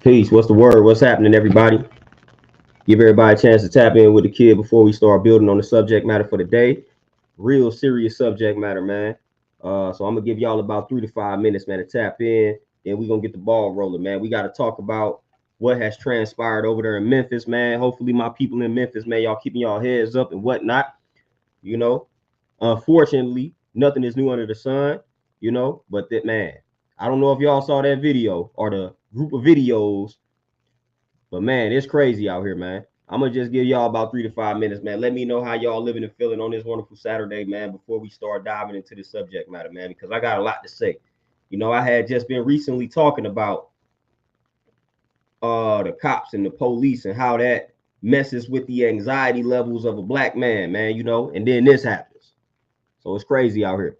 Peace. What's the word? What's happening, everybody? Give everybody a chance to tap in with the kid before we start building on the subject matter for the day. Real serious subject matter, man. So I'm gonna give y'all about 3 to 5 minutes, man, to tap in. Then we're gonna get the ball rolling, man. We gotta talk about what has transpired over there in Memphis, man. Hopefully, my people in Memphis, man, y'all keeping y'all heads up and whatnot. You know, unfortunately, nothing is new under the sun. But that man, I don't know if y'all saw that video or the group of videos. But man, it's crazy out here, man. I'm gonna just give y'all about 3 to 5 minutes, man. Let me know how y'all living and feeling on this wonderful Saturday, man, before we start diving into the subject matter, man, because I got a lot to say. I had just been recently talking about the cops and the police and how that messes with the anxiety levels of a black man, man, and then this happens. So it's crazy out here.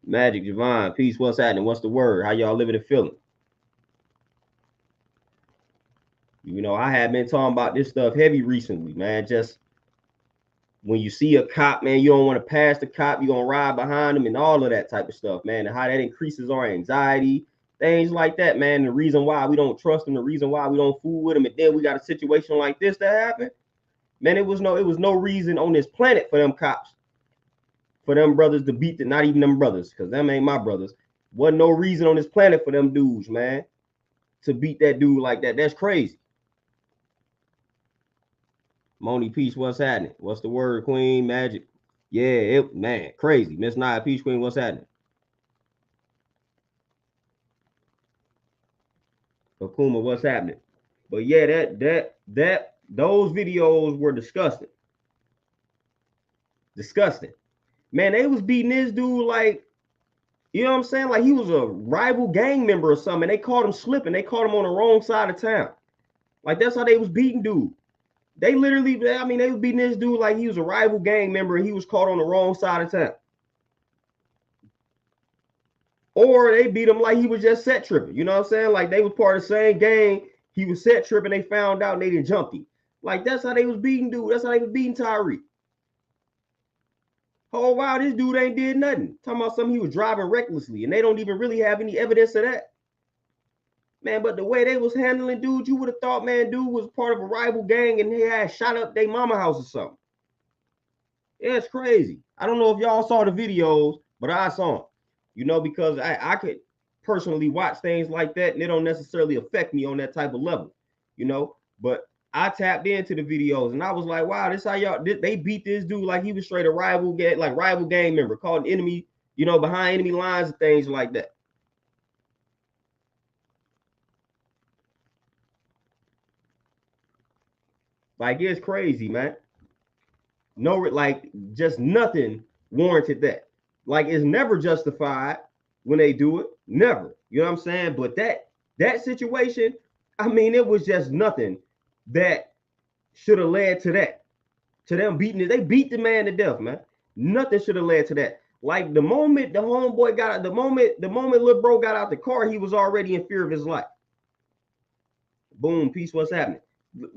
Magic, Javon, peace, what's happening? What's the word? How y'all living and feeling? I have been talking about this stuff heavy recently, man. Just when you see a cop, man, you don't want to pass the cop. You're going to ride behind them and all of that type of stuff, man. And how that increases our anxiety, things like that, man. The reason why we don't trust them, the reason why we don't fool with them. And then we got a situation like this that happened. Man, it was no reason on this planet for them cops, for them brothers to beat not even them brothers, because them ain't my brothers. Wasn't no reason on this planet for them dudes, man, to beat that dude like that. That's crazy. Moni Peace, what's happening? What's the word, Queen? Magic. Yeah, man, crazy. Miss Nia Peace Queen, what's happening? Akuma, what's happening? But yeah, those videos were disgusting. Disgusting. Man, they was beating this dude like, you know what I'm saying? Like he was a rival gang member or something. And they caught him slipping. They caught him on the wrong side of town. Like that's how they was beating dude. They literally, they was beating this dude like he was a rival gang member and he was caught on the wrong side of town. Or they beat him like he was just set tripping. You know what I'm saying? Like they was part of the same gang. He was set tripping. They found out and they didn't jump him. Like that's how they was beating dude. That's how they was beating Tyre. Oh, wow, this dude ain't did nothing. Talking about something he was driving recklessly and they don't even really have any evidence of that. Man, but the way they was handling dude, you would have thought, man, dude was part of a rival gang and he had shot up their mama house or something. Yeah, it's crazy. I don't know if y'all saw the videos, but I saw them. Because I could personally watch things like that and it don't necessarily affect me on that type of level, But I tapped into the videos and I was like, wow, this how y'all they beat this dude like he was straight a rival gang member, called an enemy, behind enemy lines and things like that. Like it's crazy, man. No, like just nothing warranted that. Like it's never justified when they do it. Never. You know what I'm saying? But that situation, it was just nothing that should have led to that. To them beating it. They beat the man to death, man. Nothing should have led to that. Like the moment the homeboy got out, the moment little bro got out the car, he was already in fear of his life. Boom, peace, what's happening?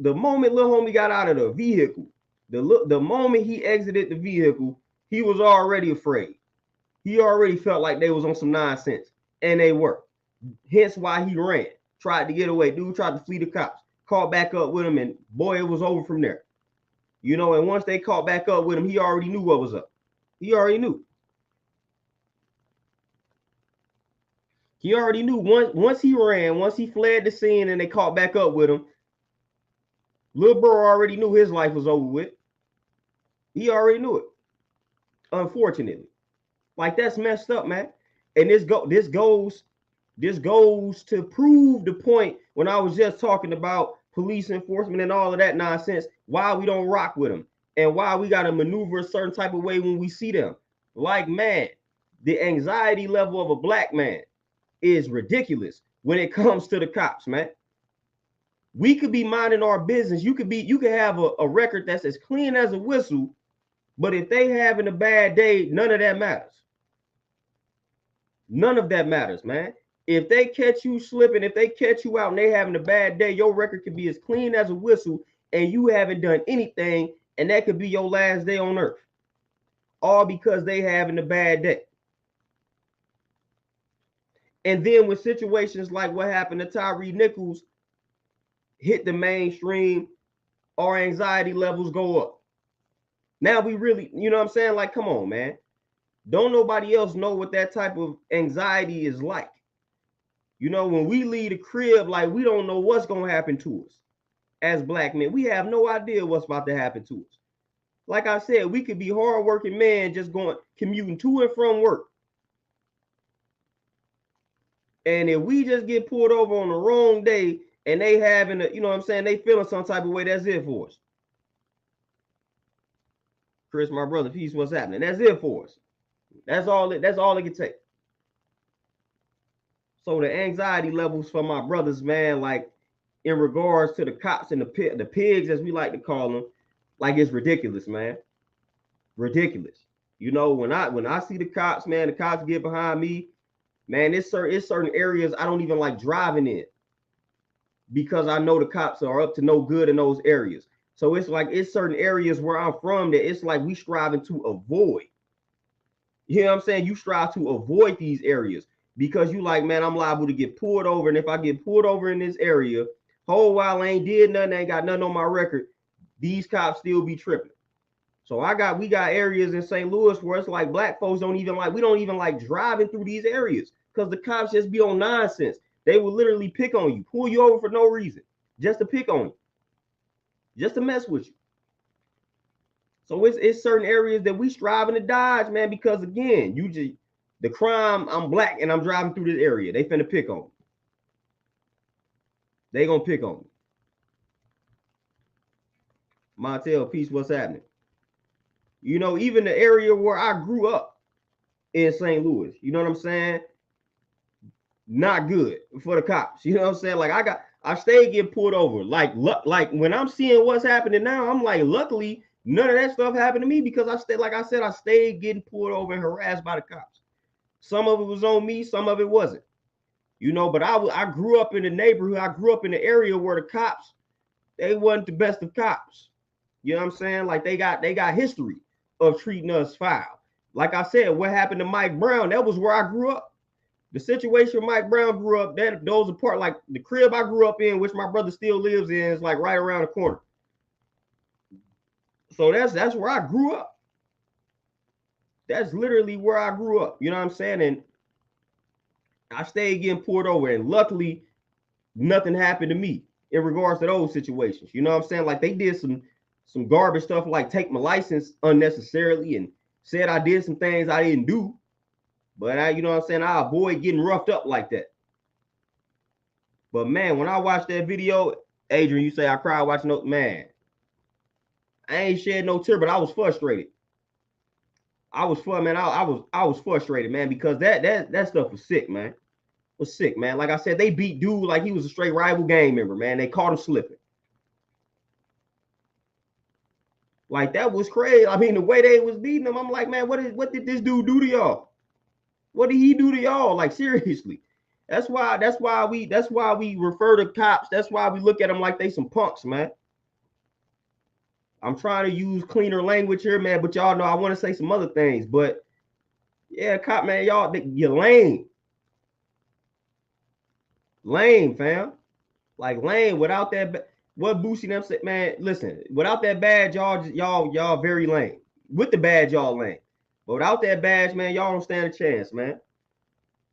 The moment little homie got out of the vehicle, the moment he exited the vehicle, he was already afraid. He already felt like they was on some nonsense, and they were. Hence why he ran, tried to get away. Dude tried to flee the cops, caught back up with him, and boy, it was over from there. And once they caught back up with him, he already knew what was up. He already knew. He already knew once he ran, once he fled the scene and they caught back up with him, Lil bro already knew his life was over with. He already knew it. Unfortunately. Like that's messed up, man. And this goes to prove the point when I was just talking about police enforcement and all of that nonsense, why we don't rock with them and why we got to maneuver a certain type of way when we see them. Like, man, the anxiety level of a black man is ridiculous when it comes to the cops, man. We could be minding our business. You could have a record that's as clean as a whistle, but if they having a bad day, none of that matters. None of that matters, man. If they catch you slipping, if they catch you out and they having a bad day, your record could be as clean as a whistle and you haven't done anything, and that could be your last day on earth. All because they having a bad day. And then with situations like what happened to Tyre Nichols, hit the mainstream, our anxiety levels go up. Now we really, you know what I'm saying? Like, come on, man. Don't nobody else know what that type of anxiety is like. You know, when we leave the crib, like, we don't know what's going to happen to us as black men. We have no idea what's about to happen to us. Like I said, we could be hardworking men just going, commuting to and from work. And if we just get pulled over on the wrong day and they having a, you know what I'm saying, they feeling some type of way, that's it for us. Chris, my brother, peace, what's happening? That's it for us. That's all it can take. So the anxiety levels for my brothers, man, like in regards to the cops and the pigs, as we like to call them, like it's ridiculous, man. Ridiculous. You know, when I see the cops, man, the cops get behind me, man, it's certain areas I don't even like driving in because I know the cops are up to no good in those areas. So it's like it's certain areas where I'm from that it's like we striving to avoid. You know what I'm saying? You strive to avoid these areas because you like, man, I'm liable to get pulled over. And if I get pulled over in this area, whole while I ain't did nothing, ain't got nothing on my record, these cops still be tripping. So we got areas in St. Louis where it's like black folks we don't even like driving through these areas because the cops just be on nonsense. They will literally pick on you, pull you over for no reason, just to pick on you, just to mess with you. So it's certain areas that we striving to dodge, man, because again, the crime, I'm black and I'm driving through this area. They finna pick on me. They gonna pick on me. Montel, peace, what's happening? You know, even the area where I grew up in St. Louis, you know what I'm saying? Not good for the cops. You know what I'm saying? Like I stayed getting pulled over. Like when I'm seeing what's happening now, I'm like, luckily, none of that stuff happened to me because I stayed getting pulled over and harassed by the cops. Some of it was on me, some of it wasn't. You know, but I grew up in the neighborhood. I grew up in the area where the cops, they wasn't the best of cops. You know what I'm saying? Like they got history of treating us foul. Like I said, what happened to Mike Brown, that was where I grew up. The situation Mike Brown grew up, those are part, like the crib I grew up in, which my brother still lives in, is like right around the corner. So that's where I grew up. That's literally where I grew up. You know what I'm saying? And I stayed getting pulled over, and luckily nothing happened to me in regards to those situations. You know what I'm saying? Like they did some garbage stuff, like take my license unnecessarily and said I did some things I didn't do. But you know what I'm saying, I avoid getting roughed up like that. But man, when I watched that video, Adrian, you say I cried watching no, man, I ain't shed no tear, but I was frustrated. I was frustrated, man, because that stuff was sick, man. It was sick, man. Like I said, they beat dude like he was a straight rival gang member, man. They caught him slipping. Like that was crazy. I mean, the way they was beating him, I'm like, man, what did this dude do to y'all? What did he do to y'all? Like seriously. That's why we refer to cops. That's why we look at them like they some punks, man. I'm trying to use cleaner language here, man, but y'all know I want to say some other things. But yeah, cop, man, you're lame. Lame, fam. Like lame without that. What Boosie them said, man, listen, without that badge, y'all very lame. With the badge, y'all lame. But without that badge, man, y'all don't stand a chance, man.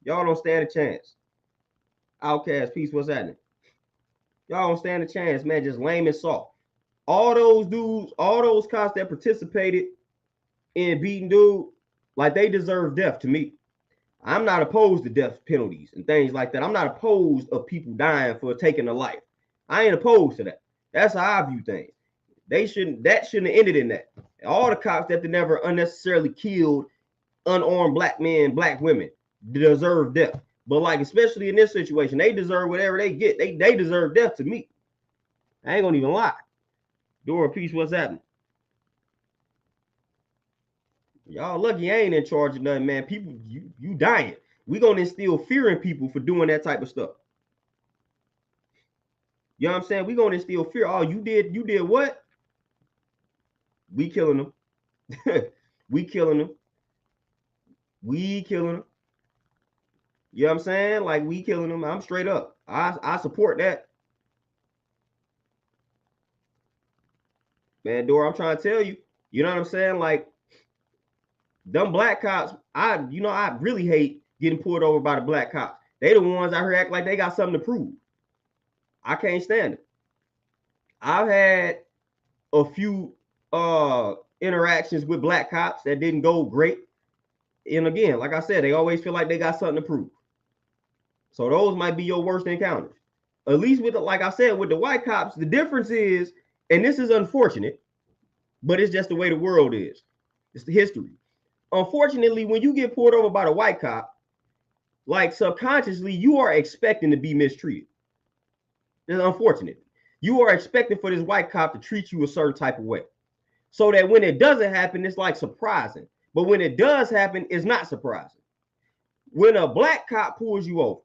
Y'all don't stand a chance. Outcast, peace, what's happening? Y'all don't stand a chance, man. Just lame and soft. All those dudes, all those cops that participated in beating dude, like they deserve death to me. I'm not opposed to death penalties and things like that. I'm not opposed of people dying for taking a life. I ain't opposed to that. That's how I view things. That shouldn't have ended in that. All the cops that they never unnecessarily killed unarmed black men, black women deserve death. But like, especially in this situation, they deserve whatever they get. They deserve death to me. I ain't gonna even lie. Dora, peace, what's happening? Y'all lucky I ain't in charge of nothing, man. People, you dying. We gonna instill fear in people for doing that type of stuff. You know what I'm saying? We gonna instill fear. Oh, you did what? We killing them. We killing them. We killing them. You know what I'm saying? Like we killing them. I'm straight up. I support that. Man, Dora, I'm trying to tell you, you know what I'm saying? Like, them black cops, I really hate getting pulled over by the black cops. They the ones out here act like they got something to prove. I can't stand it. I've had a few interactions with black cops that didn't go great. And again, like I said, they always feel like they got something to prove. So those might be your worst encounters. At least with like I said, with the white cops, the difference is, and this is unfortunate, but it's just the way the world is. It's the history. Unfortunately, when you get pulled over by the white cop, like subconsciously, you are expecting to be mistreated. It's unfortunate. You are expecting for this white cop to treat you a certain type of way. So that when it doesn't happen, it's like surprising. But when it does happen, it's not surprising. When a black cop pulls you over,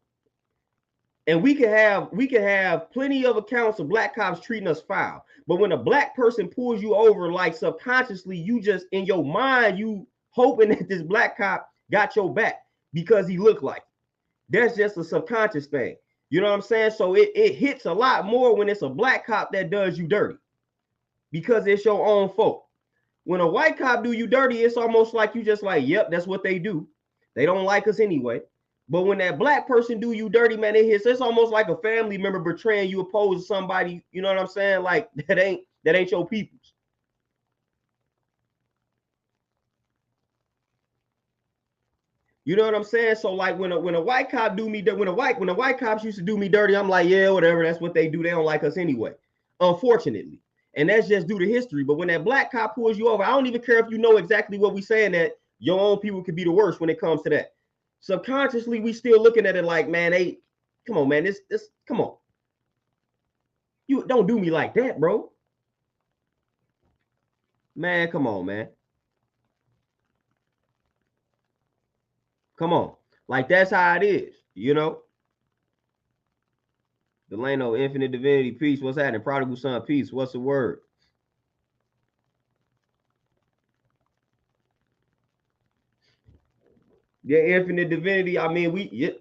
and we can have plenty of accounts of black cops treating us foul. But when a black person pulls you over, like subconsciously, you just in your mind, you hoping that this black cop got your back because he looked like it. That's just a subconscious thing. You know what I'm saying? So it hits a lot more when it's a black cop that does you dirty because it's your own fault. When a white cop do you dirty, it's almost like you just like, yep, that's what they do. They don't like us anyway. But when that black person do you dirty, man, it's almost like a family member betraying you opposed to somebody, you know what I'm saying? Like that ain't your people's. You know what I'm saying? So like when a white cop do me when the white cops used to do me dirty, I'm like, yeah, whatever, that's what they do. They don't like us anyway. Unfortunately. And that's just due to history. But when that black cop pulls you over, I don't even care if you know exactly what we saying, that your own people could be the worst when it comes to that. Subconsciously, we still looking at it like, man, come on, man, this come on. You don't do me like that, bro. Man, come on, man. Come on. Like that's how it is, you know. Delano, infinite divinity, peace. What's happening? Prodigal son, peace. What's the word? Yeah, infinite divinity. I mean,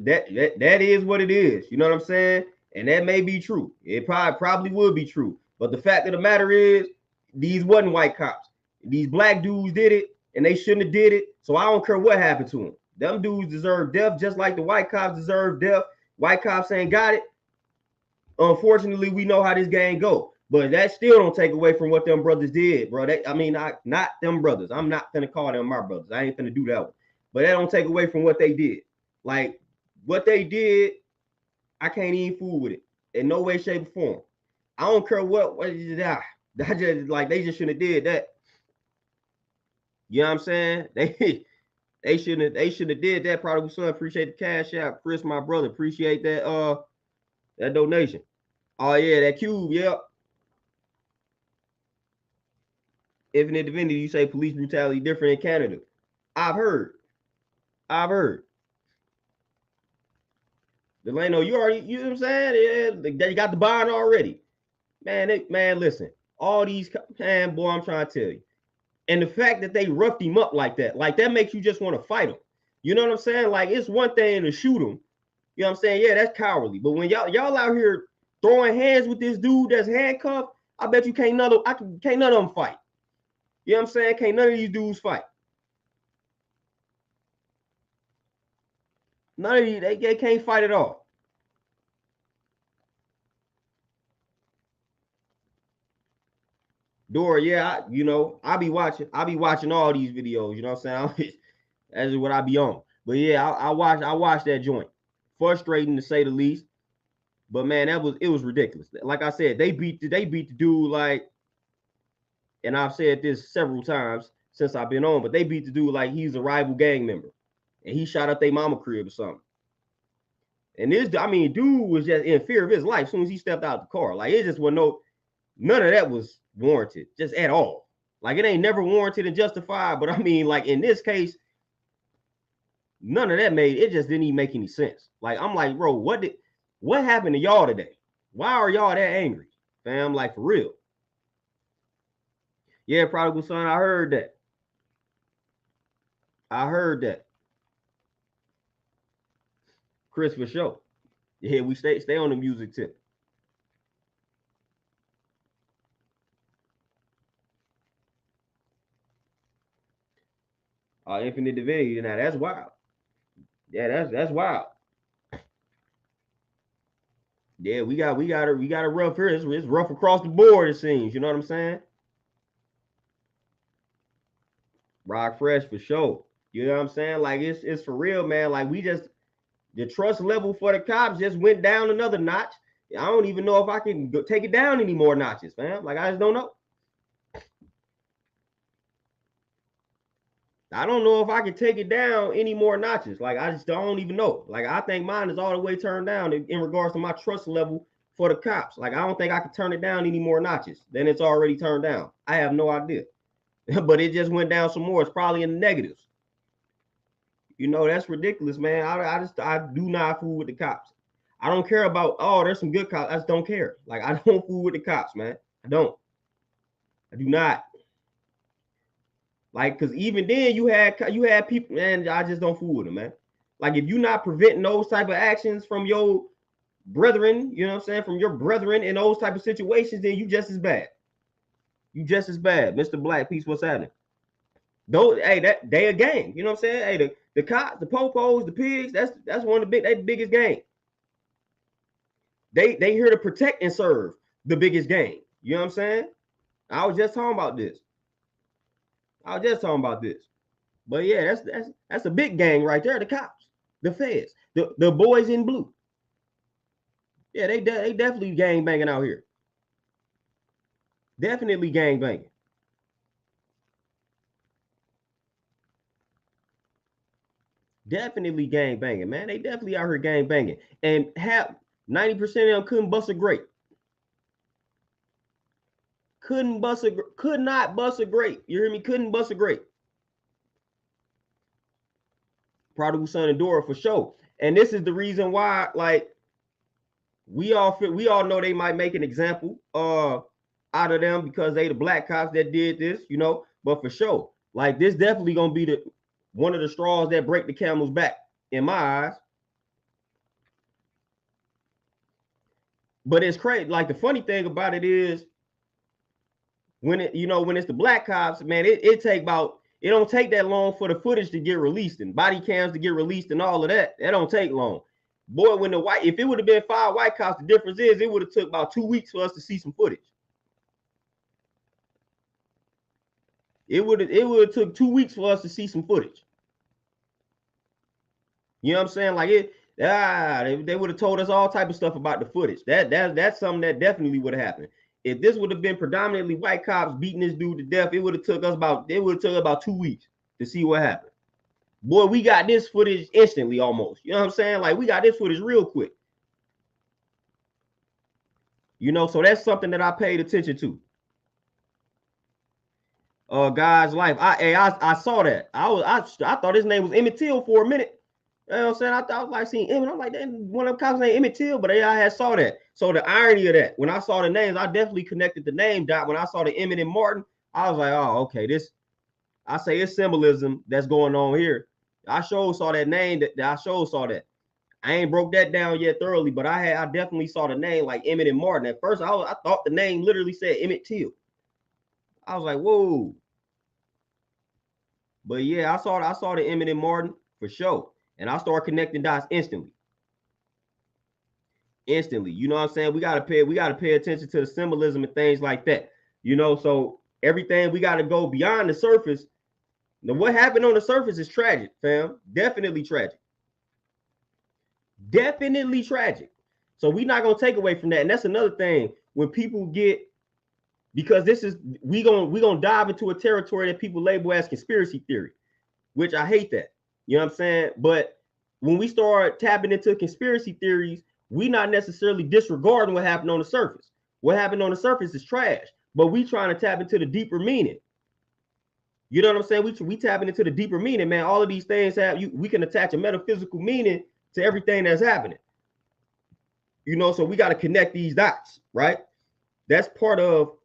that is what it is. You know what I'm saying? And that may be true. It probably would be true. But the fact of the matter is, these wasn't white cops. These black dudes did it, and they shouldn't have did it. So I don't care what happened to them. Them dudes deserve death, just like the white cops deserve death. White cops ain't got it. Unfortunately, we know how this game go. But that still don't take away from what them brothers did, bro. Not them brothers. I'm not gonna call them my brothers. I ain't gonna do that one. But that don't take away from what they did. Like what they did, I can't even fool with it in no way, shape, or form. I don't care what I just like they just shouldn't have did that. You know what I'm saying? They shouldn't have did that. Prodigal son, appreciate the cash out. Chris, my brother, appreciate that donation. Oh yeah, that cube, yeah. Infinite divinity, you say police brutality different in Canada. I've heard. I've heard. Delano, you already, you know what I'm saying? Yeah, they got the bond already. Man, listen. All these, man, boy, I'm trying to tell you. And the fact that they roughed him up like that makes you just want to fight him. You know what I'm saying? Like, it's one thing to shoot him. You know what I'm saying? Yeah, that's cowardly. But when y'all out here throwing hands with this dude that's handcuffed, I bet you can't none of them fight. You know what I'm saying? Can't none of these dudes fight. None of these, they can't fight at all. Dora, yeah, I'll be watching all these videos, you know what I'm saying? That's what I be on. But yeah, I watch that joint. Frustrating to say the least. But man, it was ridiculous. Like I said, they beat the dude like, and I've said this several times since I've been on, but they beat the dude like he's a rival gang member. And he shot up their mama crib or something. And dude was just in fear of his life as soon as he stepped out the car. Like it just was none of that was warranted, just at all. Like it ain't never warranted and justified. But I mean, like in this case, none of that it just didn't even make any sense. Like I'm like, bro, what happened to y'all today? Why are y'all that angry? Fam, like for real. Yeah, prodigal son, I heard that. I heard that. Chris for sure. Yeah, we stay on the music tip. Infinite divinity. Now that's wild. Yeah, that's wild. Yeah, we got a rough here. It's rough across the board, it seems. You know what I'm saying? Rock fresh for sure. You know what I'm saying? Like it's for real, man. Like we just the trust level for the cops just went down another notch. I don't even know if I can take it down any more notches, fam. Like I just don't know. I don't know if I can take it down any more notches. Like I just don't even know. Like I think mine is all the way turned down in regards to my trust level for the cops. Like I don't think I can turn it down any more notches than it's already turned down. I have no idea. But it just went down some more. It's probably in the negatives. You know, that's ridiculous, man. I do not fool with the cops. I don't care about, oh, there's some good cops. I just don't care. Like I don't fool with the cops, man. I don't. I do not. Like, cause even then you had people, man. I just don't fool with them, man. Like if you're not preventing those type of actions from your brethren, you know what I'm saying, from your brethren in those type of situations, then you just as bad. You just as bad, Mr. Black Peace. What's happening? Those, hey, that they a gang. You know what I'm saying? Hey, the cops, the popos, the pigs. That's one of the biggest gang. They here to protect and serve the biggest gang. You know what I'm saying? I was just talking about this. But yeah, that's a big gang right there. The cops, the feds, the boys in blue. Yeah, they definitely gang banging out here. Definitely gang banging. Definitely gang banging, man. They definitely out here gang banging, and 90% of them couldn't bust a grape. Could not bust a grape. You hear me? Couldn't bust a grape. Prodigal son and Dora for sure. And this is the reason why, like, we all know they might make an example out of them because they the black cops that did this, you know. But for sure, like this definitely gonna be one of the straws that break the camel's back in my eyes. But it's crazy. Like the funny thing about it is when it's the black cops, man, it don't take that long for the footage to get released and body cams to get released and all of that. That don't take long. Boy, if it would have been 5 white cops, the difference is it would have took about 2 weeks for us to see some footage. It would have took 2 weeks for us to see some footage. You know what I'm saying? Like they would have told us all type of stuff about the footage. That's something that definitely would have happened. If this would have been predominantly white cops beating this dude to death, it would have took about 2 weeks to see what happened. Boy, we got this footage instantly almost. You know what I'm saying? Like we got this footage real quick. You know, so that's something that I paid attention to. Guy's life. I saw that. I thought his name was Emmett Till for a minute. You know what I'm saying? I was like seeing Emmett. I'm like, one of them cops named Emmett Till, but I had saw that. So the irony of that, when I saw the names, I definitely connected the name dot. When I saw the Emmett and Martin, I was like, oh, okay, I say it's symbolism that's going on here. I sure saw that name. I sure saw that. I ain't broke that down yet thoroughly, but I definitely saw the name like Emmett and Martin. At first, I thought the name literally said Emmett Till. I was like, whoa. But yeah, I saw the Emmett and Martin for sure. And I started connecting dots instantly. You know what I'm saying? We gotta pay attention to the symbolism and things like that. You know, so everything we gotta go beyond the surface. Now, what happened on the surface is tragic, fam. Definitely tragic. Definitely tragic. So we're not gonna take away from that. And that's another thing. When people get, because we gonna dive into a territory that people label as conspiracy theory, which I hate that. You know what I'm saying? But when we start tapping into conspiracy theories, we not necessarily disregarding what happened on the surface. What happened on the surface is trash, but we trying to tap into the deeper meaning. You know what I'm saying? We tapping into the deeper meaning, man. All of these things we can attach a metaphysical meaning to everything that's happening. You know, so we got to connect these dots, right? That's part of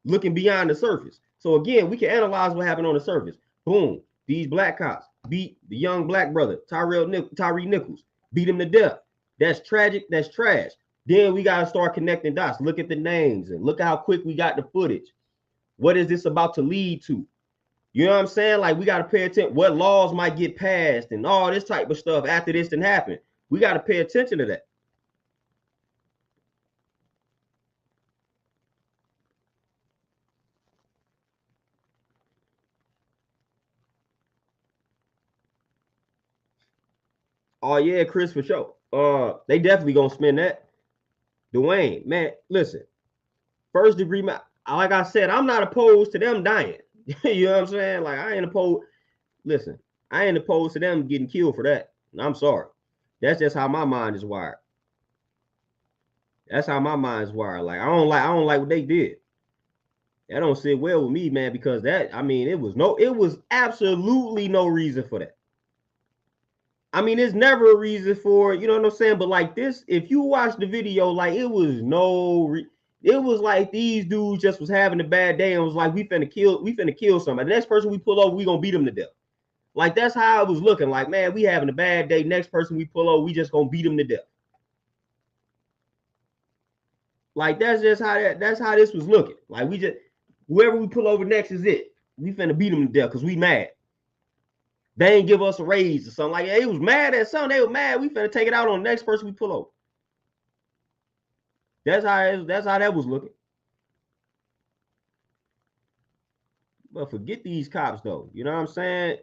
looking beyond the surface. So again, we can analyze what happened on the surface. Boom, these black cops beat the young black brother, Tyre Nichols, beat him to death. That's tragic. That's trash. Then we got to start connecting dots. Look at the names and look at how quick we got the footage. What is this about to lead to? You know what I'm saying? Like we got to pay attention. What laws might get passed and all this type of stuff after this didn't happen. We got to pay attention to that. Oh yeah, Chris, for sure. They definitely gonna spend that. Dwayne, man, listen. First degree, like I said, I'm not opposed to them dying. You know what I'm saying? Like I ain't opposed. Listen, I ain't opposed to them getting killed for that. I'm sorry. That's just how my mind is wired. That's how my mind is wired. Like I don't like what they did. That don't sit well with me, man, because that, I mean, it was absolutely no reason for that. I mean, there's never a reason for it, you know what I'm saying? But like this, if you watch the video, like it was it was like these dudes just was having a bad day and was like, we finna kill somebody. The next person we pull over, we gonna beat them to death. Like that's how it was looking. Like, man, we having a bad day. Next person we pull over, we just gonna beat them to death. Like that's how this was looking. Like we just, whoever we pull over next is it. We finna beat them to death because we mad. They ain't give us a raise or something. Like they was mad at something. They were mad. We finna take it out on the next person we pull over. That's how that was looking. But forget these cops though. You know what I'm saying?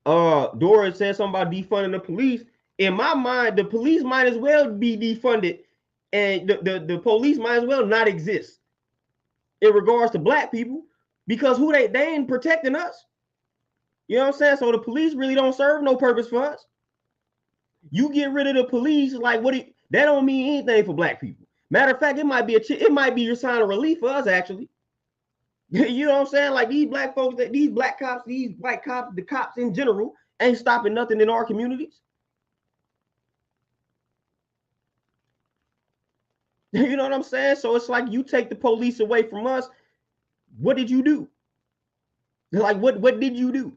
Doris said something about defunding the police. In my mind, the police might as well be defunded, and the police might as well not exist in regards to black people, because they ain't protecting us. You know what I'm saying? So the police really don't serve no purpose for us. You get rid of the police, like that don't mean anything for black people. Matter of fact, it might be a sign of relief for us actually. You know what I'm saying? Like these black folks, these black cops, these white cops, the cops in general ain't stopping nothing in our communities. You know what I'm saying? So it's like you take the police away from us. What did you do? Like what did you do?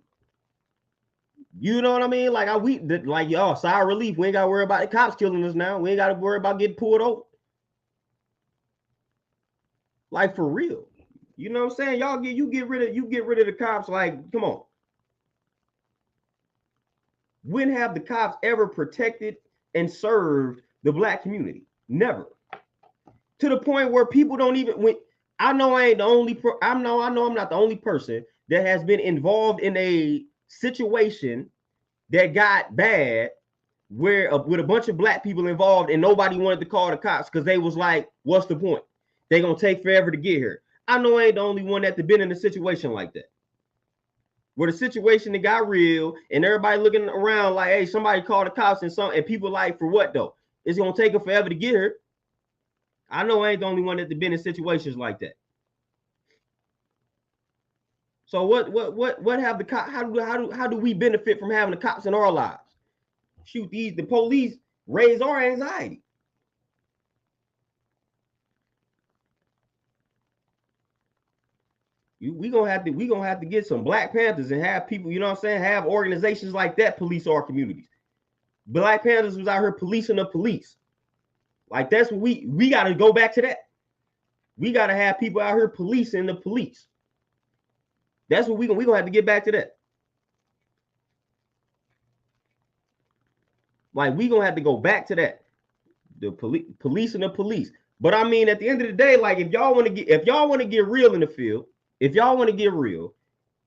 You know what I mean? Like y'all, sigh of relief. We ain't gotta worry about the cops killing us now. We ain't gotta worry about getting pulled over. Like for real. You know what I'm saying? Y'all get rid of the cops. Like, come on. When have the cops ever protected and served the black community? Never. To the point where people don't even, I know I ain't the only I know I'm not the only person that has been involved in a situation that got bad where with a bunch of black people involved and nobody wanted to call the cops because they was like, what's the point? They gonna take forever to get here. I know I ain't the only one that's been in a situation like that, where the situation that got real and everybody looking around like, hey, somebody call the cops and people like, for what though? It's gonna take them forever to get here. I know I ain't the only one that's been in situations like that. So what have the cops? How do we benefit from having the cops in our lives? Shoot, the police raise our anxiety. We gonna have to get some Black Panthers and have people, you know what I'm saying, have organizations like that police our communities. Black Panthers was out here policing the police. Like that's what we got to go back to that. We got to have people out here policing the police. That's what we gonna have to get back to that. Like we gonna have to go back to that. The policing the police. But I mean, at the end of the day, like if y'all want to get real in the field, if y'all want to get real,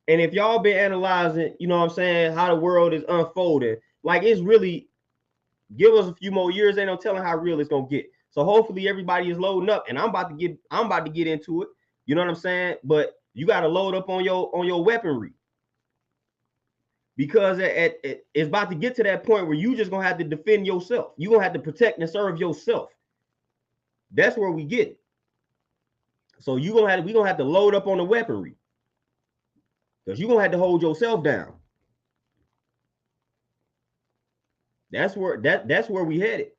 and if y'all been analyzing, you know what I'm saying, how the world is unfolding, like it's really, give us a few more years, ain't no telling how real it's gonna get. So hopefully everybody is loading up, and I'm about to get into it. You know what I'm saying? But you got to load up on your weaponry, because it's about to get to that point where you just gonna have to defend yourself. You gonna have to protect and serve yourself. That's where we get it. So we gonna have to load up on the weaponry, because you gonna have to hold yourself down. That's where we headed.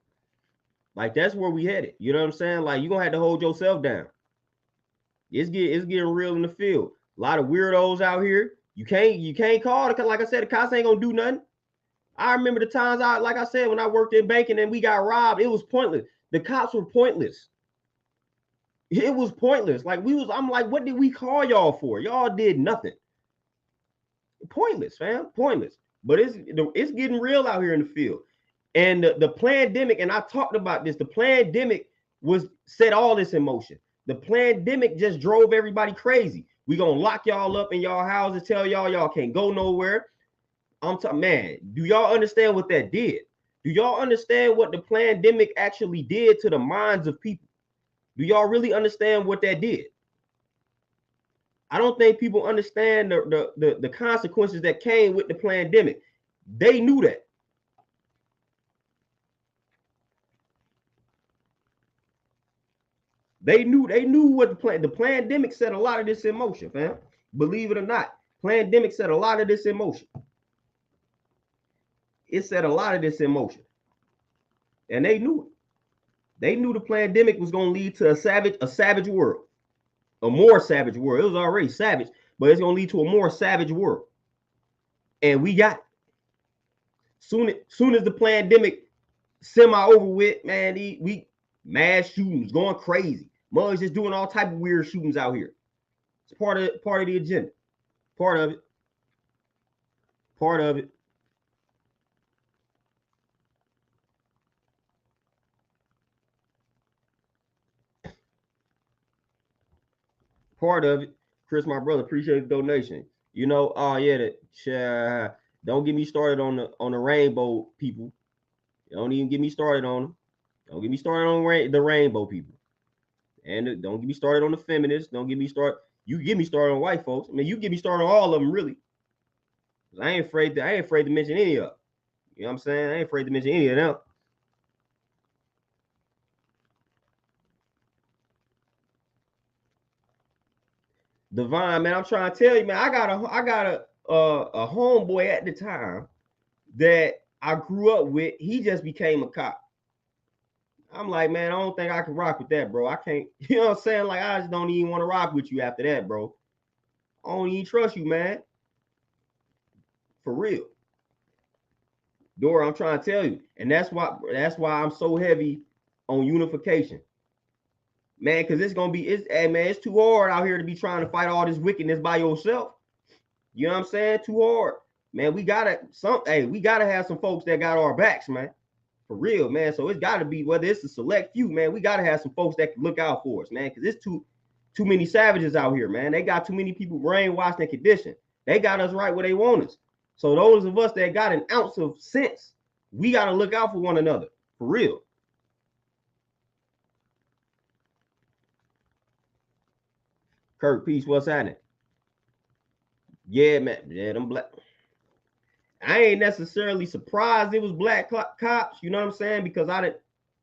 Like that's where we headed. You know what I'm saying? Like you gonna have to hold yourself down. It's getting real in the field. A lot of weirdos out here. You can't call it, like I said, the cops ain't gonna do nothing. I remember the times like I said, when I worked in banking and we got robbed, it was pointless. The cops were pointless. It was pointless. Like I'm like, what did we call y'all for? Y'all did nothing. Pointless, fam. Pointless. But it's getting real out here in the field. And the pandemic, and I talked about this, the pandemic set all this in motion. The pandemic just drove everybody crazy. We gonna lock y'all up in y'all houses, tell y'all can't go nowhere. I'm talking, man, do y'all understand what that did? Do y'all understand what the pandemic actually did to the minds of people? Do y'all really understand what that did? I don't think people understand the consequences that came with the pandemic. They knew that. They knew what the pandemic set a lot of this in motion, fam. Believe it or not, pandemic set a lot of this in motion. It set a lot of this in motion, and they knew it. They knew the pandemic was going to lead to a savage world, a more savage world. It was already savage, but it's going to lead to a more savage world, and we got it. Soon as the pandemic semi over with, man, we mass shootings going crazy. Mugs just doing all type of weird shootings out here. It's part of the agenda. Part of it. Part of it. Part of it. Chris, my brother, appreciate the donation. You know, oh yeah, don't get me started on the rainbow people. Don't even get me started on them. Don't get me started on the rainbow people. And don't get me started on the feminists. Don't get me started. You get me started on white folks. I mean, you get me started on all of them, really. I ain't afraid to mention any of them. You know what I'm saying? I ain't afraid to mention any of them. Divine, man, I'm trying to tell you, man. I got a homeboy at the time that I grew up with. He just became a cop. I'm like, man, I don't think I can rock with that, bro. I can't, you know what I'm saying? Like, I just don't even want to rock with you after that, bro. I don't even trust you, man. For real. Dora, I'm trying to tell you. And that's why I'm so heavy on unification. Man, because it's too hard out here to be trying to fight all this wickedness by yourself. You know what I'm saying? Too hard. Man, we gotta have some folks that got our backs, man. For real, man. So it's gotta be, whether it's a select few, man, we gotta have some folks that can look out for us, man. Because it's too many savages out here, man. They got too many people brainwashed and conditioned. They got us right where they want us. So those of us that got an ounce of sense, we gotta look out for one another. For real. Kirk, peace, what's happening? Yeah, man. Yeah, them black. I ain't necessarily surprised it was black cops, you know what I'm saying? Because I didn't,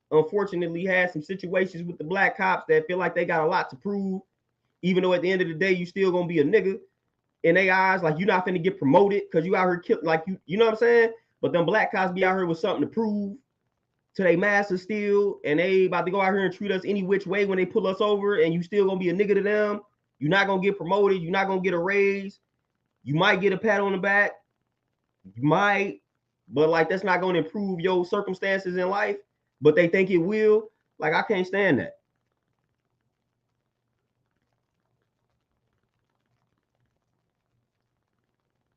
unfortunately, had some situations with the black cops that feel like they got a lot to prove, even though at the end of the day, you still gonna be a nigga in their eyes. Like, you're not finna get promoted because you out here killing, like, you know what I'm saying? But them black cops be out here with something to prove to their masters still, and they about to go out here and treat us any which way when they pull us over, and you still gonna be a nigga to them. You're not gonna get promoted. You're not gonna get a raise. You might get a pat on the back. You might, but like, that's not gonna improve your circumstances in life. But they think it will. Like, I can't stand that.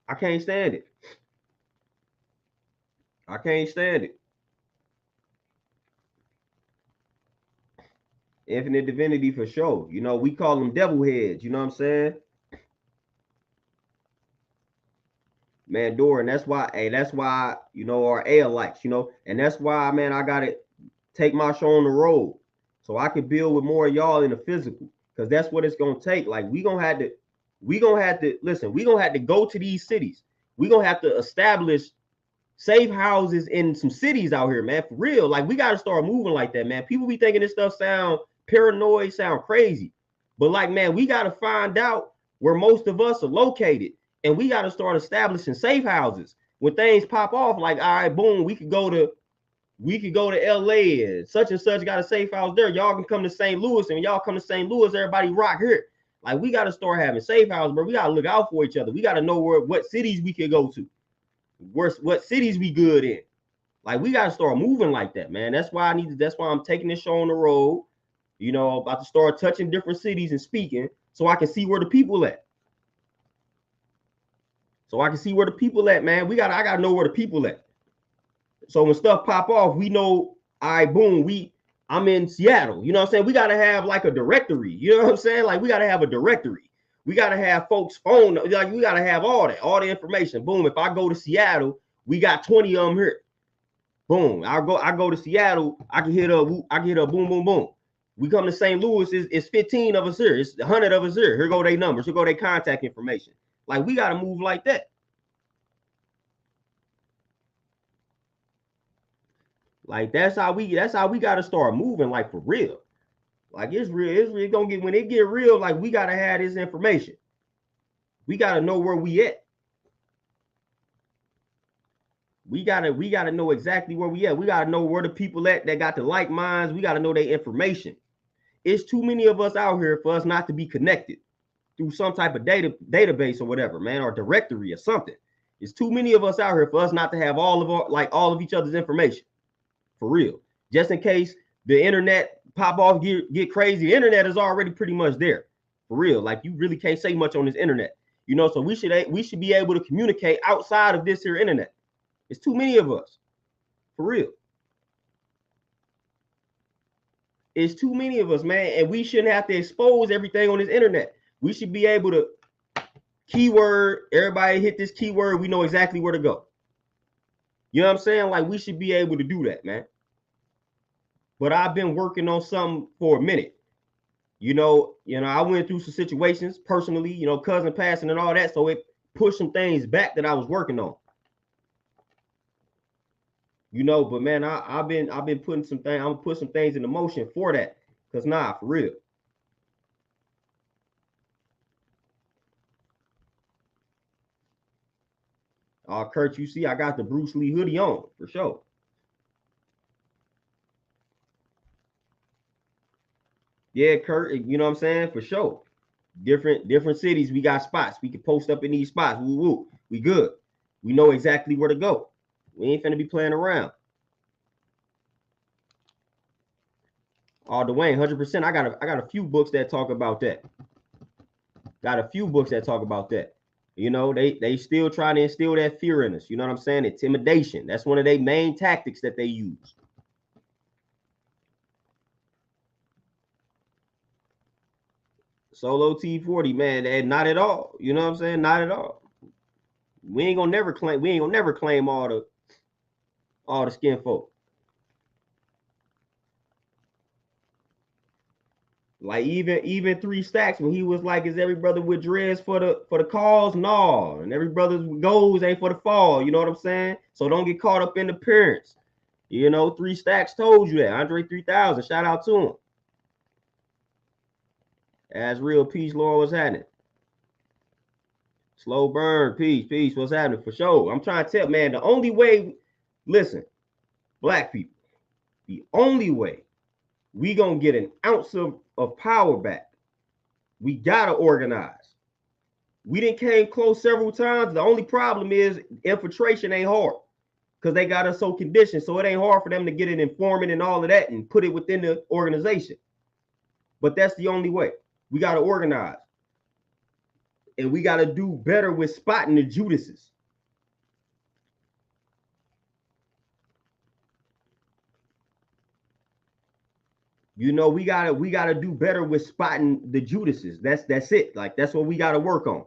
I can't stand it. I can't stand it. Infinite divinity for sure. You know, we call them devil heads. You know what I'm saying? Man, Dora, and that's why, you know, our likes, you know, and that's why, man, I gotta take my show on the road so I can build with more of y'all in the physical, because that's what it's gonna take. Like, we gonna have to listen, we gonna have to go to these cities. We gonna have to establish safe houses in some cities out here, man, for real. Like, we gotta start moving like that, man. People be thinking this stuff sound paranoid, sound crazy, but like, man, we gotta find out where most of us are located, and we got to start establishing safe houses. When things pop off, like, all right, boom, we could go to LA, and such got a safe house there. Y'all can come to St. Louis, and when y'all come to St. Louis, everybody rock here. Like, we got to start having safe houses, bro. We got to look out for each other. We got to know what cities we can go to, what cities we good in. Like, we got to start moving like that, man. That's why I'm taking this show on the road. You know, about to start touching different cities and speaking so I can see where the people at. So I can see where the people at, man. I gotta know where the people at. So when stuff pop off, we know, all right, boom, I'm in Seattle. You know what I'm saying? We gotta have like a directory. You know what I'm saying? Like we gotta have a directory. We gotta have folks' phone. Like we gotta have all the information. Boom. If I go to Seattle, we got 20 of them here. Boom. I go to Seattle. I can hit a boom, boom, boom. We come to St. Louis, it's 15 of us here. It's 100 of us here. Here go their numbers. Here go their contact information. Like we gotta move like that. Like that's how we gotta start moving, like for real. Like it's really gonna get, when it get real, like we gotta have this information. We gotta know where we at. We gotta know exactly where we at. We gotta know where the people at that got the like minds. We gotta know their information. It's too many of us out here for us not to be connected through some type of database or whatever, man, or directory or something. It's too many of us out here for us not to have all of each other's information. For real. Just in case the internet pop off, get crazy. The internet is already pretty much there. For real. Like you really can't say much on this internet. You know, so we should be able to communicate outside of this here internet. It's too many of us. For real. It's too many of us, man. And we shouldn't have to expose everything on this internet. We should be able to keyword, everybody hit this keyword, we know exactly where to go. You know what I'm saying? Like we should be able to do that, man. But I've been working on something for a minute. You know, I went through some situations personally, you know, cousin passing and all that. So it pushed some things back that I was working on. You know, but man, I've been putting some things, I'm gonna put some things into motion for that. Cause nah, for real. Kurt, you see, I got the Bruce Lee hoodie on for sure. Yeah, Kurt, you know what I'm saying? For sure. Different cities, we got spots. We can post up in these spots. Woo woo. We good. We know exactly where to go. We ain't finna be playing around. Oh, Dwayne, 100%. I got a few books that talk about that. Got a few books that talk about that. You know, they still trying to instill that fear in us. You know what I'm saying? Intimidation. That's one of their main tactics that they use. Solo T40, man, and not at all. You know what I'm saying? Not at all. We ain't gonna never claim all the skin folk. Like even 3 Stacks when he was like, is every brother with dreads for the cause? No, and every brother's goals ain't for the fall. You know what I'm saying? So don't get caught up in the appearance. You know, 3 Stacks told you that. Andre 3000, shout out to him. As real peace, Lord, what's happening? Slow burn, peace, what's happening for sure. I'm trying to tell, man, the only way, listen, black people, the only way we gonna get an ounce of power back, we gotta organize. We didn't came close several times. The only problem is infiltration ain't hard because they got us so conditioned. So it ain't hard for them to get an informant and all of that and put it within the organization. But that's the only way. We got to organize. And we got to do better with spotting the Judases. You know, we gotta do better with spotting the Judases. That's it. Like that's what we gotta work on.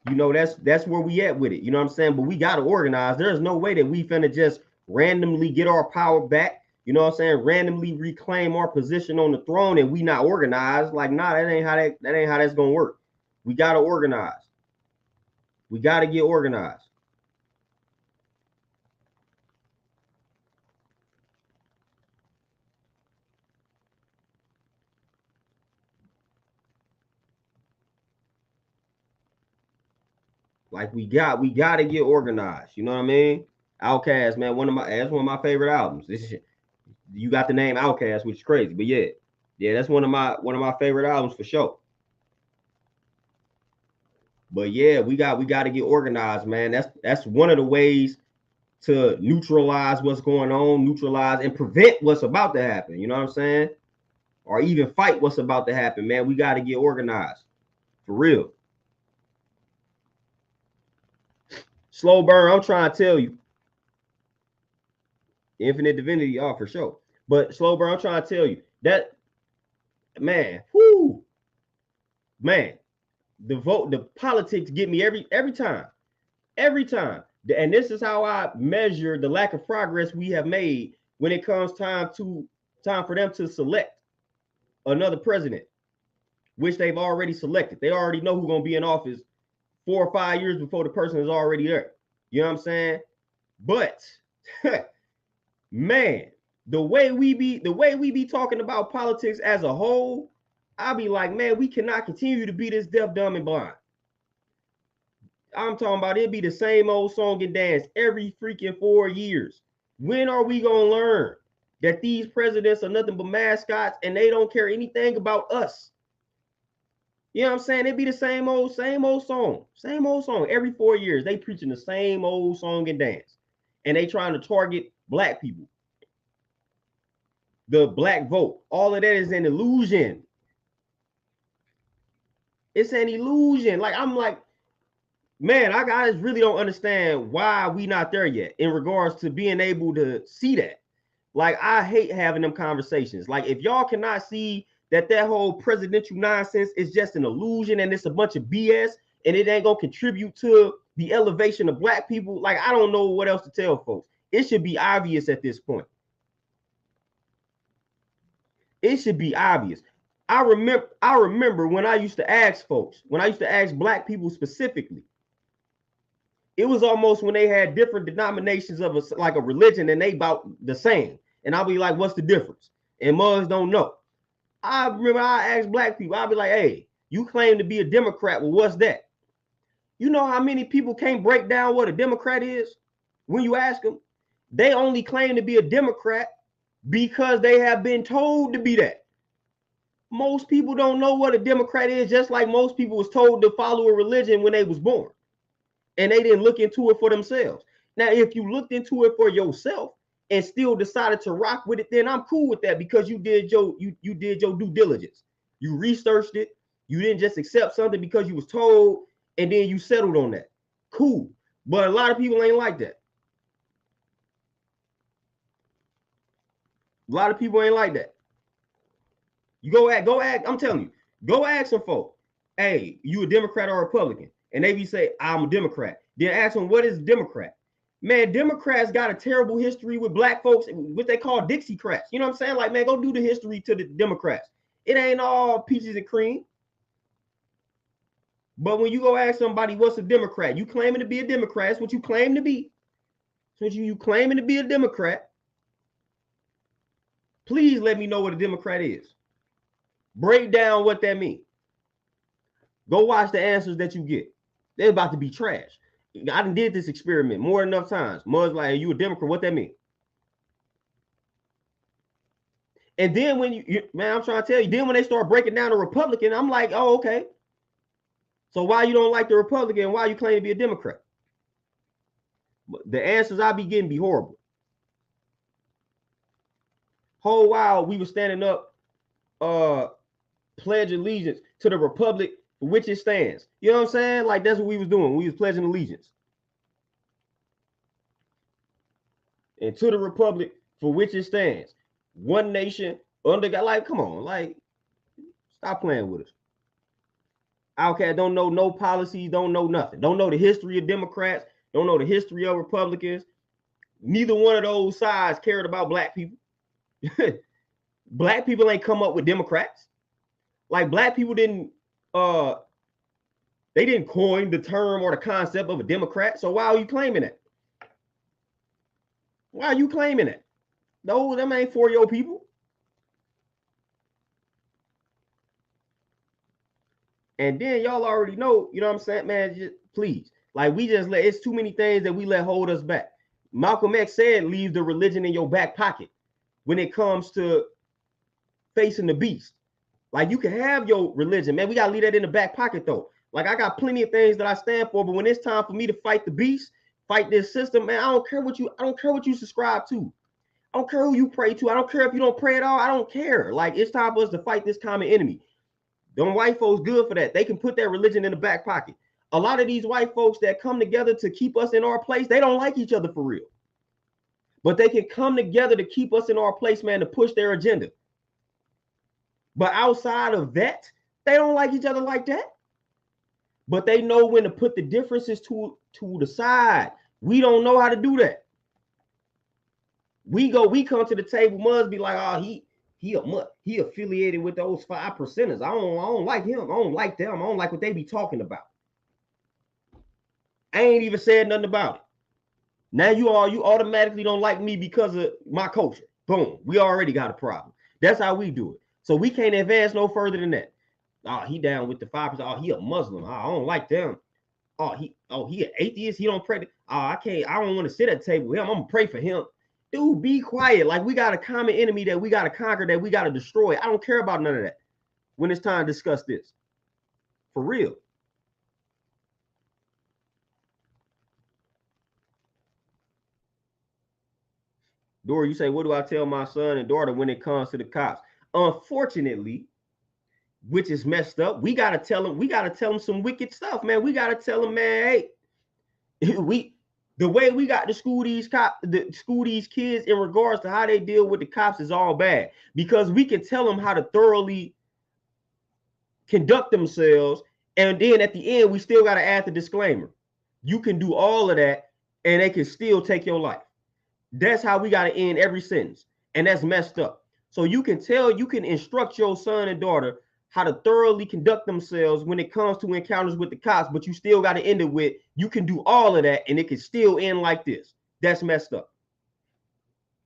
You know, that's where we at with it. You know what I'm saying? But we gotta organize. There's no way that we finna just randomly get our power back. You know what I'm saying? Randomly reclaim our position on the throne and we not organized. Like, nah, that ain't how that's gonna work. We gotta organize. We gotta get organized. Like we gotta get organized. You know what I mean? Outkast, man, that's one of my favorite albums. You got the name Outkast, which is crazy, but yeah, that's one of my favorite albums for sure. But yeah, we got to get organized, man. That's one of the ways to neutralize what's going on, neutralize and prevent what's about to happen. You know what I'm saying? Or even fight what's about to happen, man. We got to get organized. For real. Slow burn, I'm trying to tell you. Infinite divinity, oh, for sure. But slow burn, I'm trying to tell you that, man, whoo, man, the politics get me every time. And this is how I measure the lack of progress we have made when it comes time for them to select another president, which they've already selected. They already know who's gonna be in office 4 or 5 years before the person is already there. You know what I'm saying? But man, the way we be talking about politics as a whole, I'll be like, man, we cannot continue to be this deaf, dumb, and blind. I'm talking about it be the same old song and dance every freaking 4 years. When are we gonna learn that these presidents are nothing but mascots and they don't care anything about us? You know what I'm saying? It be the same old song. Every 4 years, they preaching the same old song and dance. And they trying to target black people. The black vote. All of that is an illusion. It's an illusion. Like, I'm like, man, I guys really don't understand why we not there yet in regards to being able to see that. Like, I hate having them conversations. Like, if y'all cannot see that whole presidential nonsense is just an illusion and it's a bunch of BS and it ain't gonna contribute to the elevation of black people, like, I don't know what else to tell folks. It should be obvious at this point. It should be obvious. I remember when I used to ask folks, when I used to ask black people specifically, it was almost when they had different denominations of like a religion and they about the same. And I'll be like, what's the difference? And mugs don't know. I remember I asked black people, I'll be like, hey, you claim to be a Democrat. Well, what's that? You know how many people can't break down what a Democrat is? When you ask them, they only claim to be a Democrat because they have been told to be that. Most people don't know what a Democrat is, just like most people was told to follow a religion when they was born. And they didn't look into it for themselves. Now, if you looked into it for yourself and still decided to rock with it, then I'm cool with that because you did your due diligence. You researched it. You didn't just accept something because you was told and then you settled on that. Cool. But a lot of people ain't like that. A lot of people ain't like that. You go ask, I'm telling you, go ask some folk, hey, you a Democrat or a Republican? And they be say, I'm a Democrat. Then ask them, what is Democrat? Man, Democrats got a terrible history with black folks, what they call Dixiecrats. You know what I'm saying? Like, man, go do the history to the Democrats. It ain't all peaches and cream. But when you go ask somebody, what's a Democrat? You claiming to be a Democrat. That's what you claim to be. So you claiming to be a Democrat. Please let me know what a Democrat is. Break down what that means. Go watch the answers that you get. They're about to be trash. I done did this experiment more than enough times. Mud's like, are you a Democrat? What that mean? And then when you man, I'm trying to tell you, then when they start breaking down the Republican, I'm like, oh, okay. So why you don't like the Republican? Why you claim to be a Democrat? The answers I be getting be horrible. Whole while we were standing up, pledge allegiance to the republic for which it stands. You know what I'm saying? Like, that's what we was doing. We was pledging allegiance. And to the republic for which it stands. One nation under God. Like, come on, like, stop playing with us. Outcast don't know no policies, don't know nothing. Don't know the history of Democrats, don't know the history of Republicans. Neither one of those sides cared about black people. Black people ain't come up with Democrats. Like, black people didn't they didn't coin the term or the concept of a Democrat. So why are you claiming it? Why are you claiming it? No, them ain't for your people. And then y'all already know, you know what I'm saying, man, just please. Like, we just it's too many things that we let hold us back. Malcolm X said, leave the religion in your back pocket when it comes to facing the beast. Like, you can have your religion, man. We got to leave that in the back pocket, though. Like, I got plenty of things that I stand for, but when it's time for me to fight the beast, fight this system, man. I don't care what you subscribe to. I don't care who you pray to. I don't care if you don't pray at all. I don't care. Like, it's time for us to fight this common enemy. Them white folks good for that. They can put their religion in the back pocket. A lot of these white folks that come together to keep us in our place, they don't like each other for real. But they can come together to keep us in our place, man, to push their agenda. But outside of that, they don't like each other like that. But they know when to put the differences to the side. We don't know how to do that. We come to the table, must be like, oh, he affiliated with those 5%ers. I don't like him. I don't like them. I don't like what they be talking about. I ain't even said nothing about it. Now you automatically don't like me because of my culture. Boom. We already got a problem. That's how we do it. So we can't advance no further than that. Oh, he down with the 5%. Oh, he a Muslim. Oh, I don't like them. Oh, he an atheist. He don't pray. Oh, I don't want to sit at the table with him. I'm gonna pray for him. Dude, be quiet. Like, we got a common enemy that we got to conquer, that we got to destroy. I don't care about none of that when it's time to discuss this. For real. Dora, you say, what do I tell my son and daughter when it comes to the cops? Unfortunately, which is messed up, we got to tell them some wicked stuff, man. We got to tell them, man, hey, the way we got to school these kids in regards to how they deal with the cops is all bad, because we can tell them how to thoroughly conduct themselves, and then at the end we still got to add the disclaimer. You can do all of that and they can still take your life. That's how we got to end every sentence, and that's messed up. So you can instruct your son and daughter how to thoroughly conduct themselves when it comes to encounters with the cops, but you still got to end it with, you can do all of that and it can still end like this. That's messed up.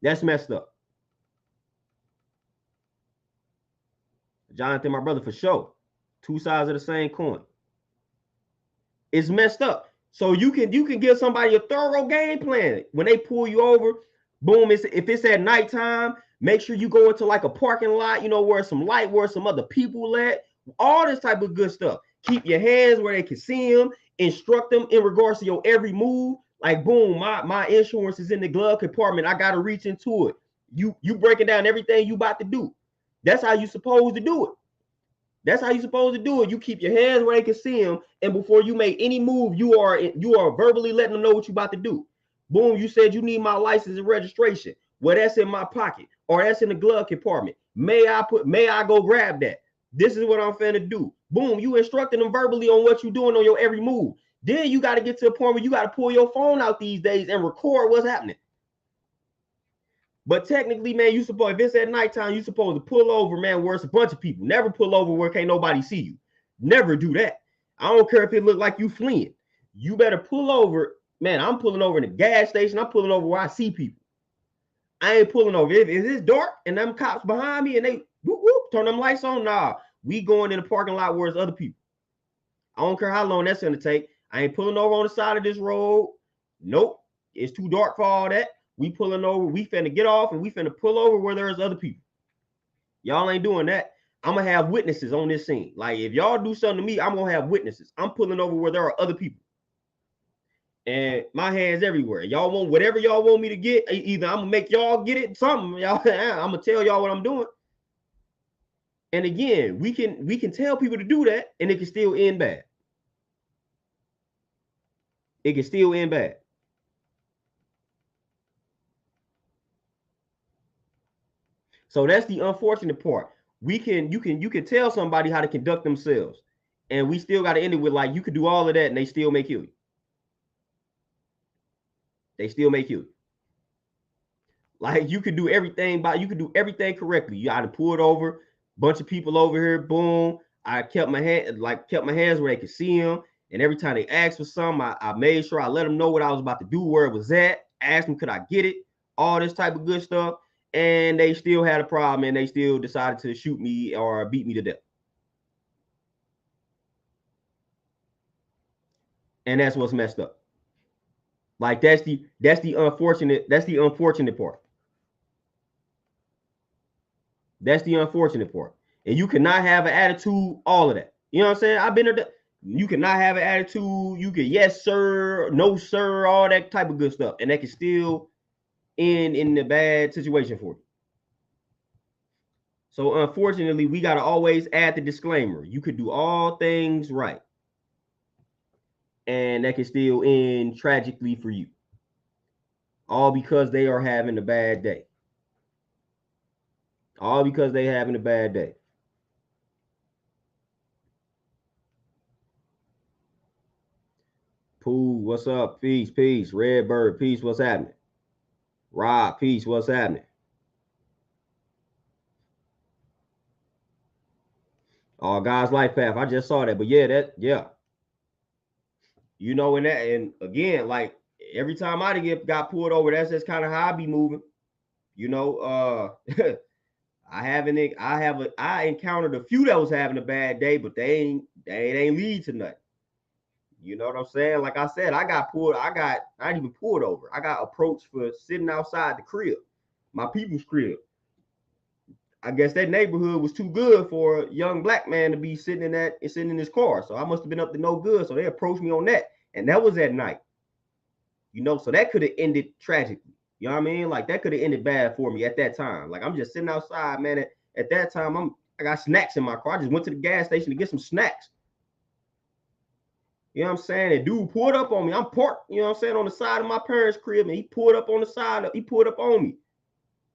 That's messed up. Jonathan, my brother, for sure. Two sides of the same coin. It's messed up. So you can give somebody a thorough game plan. When they pull you over, boom, if it's at nighttime, make sure you go into like a parking lot, where some other people at, all this type of good stuff. Keep your hands where they can see them, instruct them in regards to your every move. Like, boom, my insurance is in the glove compartment. I got to reach into it. You breaking down everything you about to do. That's how you supposed to do it. That's how you supposed to do it. You keep your hands where they can see them, and before you make any move, you are verbally letting them know what you about to do. Boom, you said you need my license and registration. Well, that's in my pocket, or that's in the glove compartment. May I go grab that? This is what I'm finna do. Boom, you instructing them verbally on what you're doing on your every move. Then you got to get to a point where you got to pull your phone out these days and record what's happening. But technically, man, if it's at nighttime, you supposed to pull over, man, where it's a bunch of people. Never pull over where can't nobody see you. Never do that. I don't care if it look like you fleeing. You better pull over. Man, I'm pulling over in the gas station. I'm pulling over where I see people. I ain't pulling over. If it's dark and them cops behind me and they whoop, whoop, turn them lights on, nah, we going in the parking lot where there's other people. I don't care how long that's going to take. I ain't pulling over on the side of this road. Nope. It's too dark for all that. We pulling over. We finna get off and we finna pull over where there's other people. Y'all ain't doing that. I'm going to have witnesses on this scene. Like, if y'all do something to me, I'm going to have witnesses. I'm pulling over where there are other people. And my hands everywhere. Y'all want whatever y'all want me to get. Either I'm going to make y'all get it, something. Y'all, I'm going to tell y'all what I'm doing. And again, we can tell people to do that and it can still end bad. It can still end bad. So that's the unfortunate part. You can tell somebody how to conduct themselves, and we still got to end it with, like, you could do all of that and they still may kill you. They still may kill you. Like, you could do everything correctly. You got to pull it over, bunch of people over here, boom. I kept my hands where they could see them, and every time they asked for something, I made sure I let them know what I was about to do, where it was at, asked them could I get it, all this type of good stuff. And they still had a problem, and they still decided to shoot me or beat me to death. And that's what's messed up. Like, that's the unfortunate part. That's the unfortunate part. And you cannot have an attitude, all of that. You know what I'm saying? I've been there. You cannot have an attitude. You can yes sir, no sir, all that type of good stuff, and that can still end in the bad situation for you. So unfortunately, we got to always add the disclaimer. You could do all things right, and that can still end tragically for you. All because they are having a bad day. All because they having a bad day. Pooh, what's up? Peace, peace. Redbird, peace, what's happening? Rob, peace, what's happening? Oh, God's life path. I just saw that. But yeah. You know, and again, like every time I got pulled over, that's just kind of how I be moving. You know, I encountered a few that was having a bad day, but they ain't lead to nothing. You know what I'm saying? Like I said, I didn't even pulled over. I got approached for sitting outside the crib, my people's crib. I guess that neighborhood was too good for a young black man to be sitting in his car. So I must have been up to no good. So they approached me on that. And that was at night. You know, so that could have ended tragically. You know what I mean? Like that could have ended bad for me at that time. Like I'm just sitting outside, man. At that time, I got snacks in my car. I just went to the gas station to get some snacks. You know what I'm saying? And dude pulled up on me. I'm parked, you know what I'm saying, on the side of my parents' crib, and he pulled up on the side. He pulled up on me.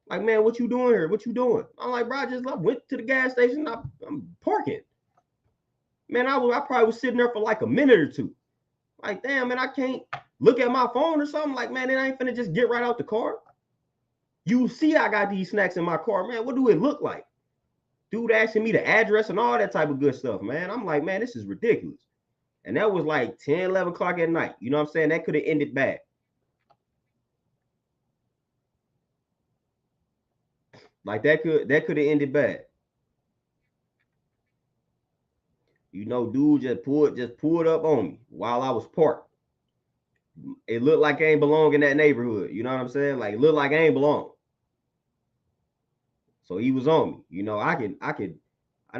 Like, man, what you doing here? What you doing? I'm like, bro, I just went to the gas station. I'm parking. Man, I probably was sitting there for like a minute or two. Like, damn, man, I can't look at my phone or something. Like, man, it ain't finna just get right out the car. You see I got these snacks in my car, man. What do it look like? Dude asking me the address and all that type of good stuff, man. I'm like, man, this is ridiculous. And that was like 10, 11 o'clock at night. You know what I'm saying? That could have ended bad. Like that could have ended bad. You know, dude just pulled up on me while I was parked. It looked like I ain't belong in that neighborhood. You know what I'm saying? Like it looked like I ain't belong. So he was on me. You know, I done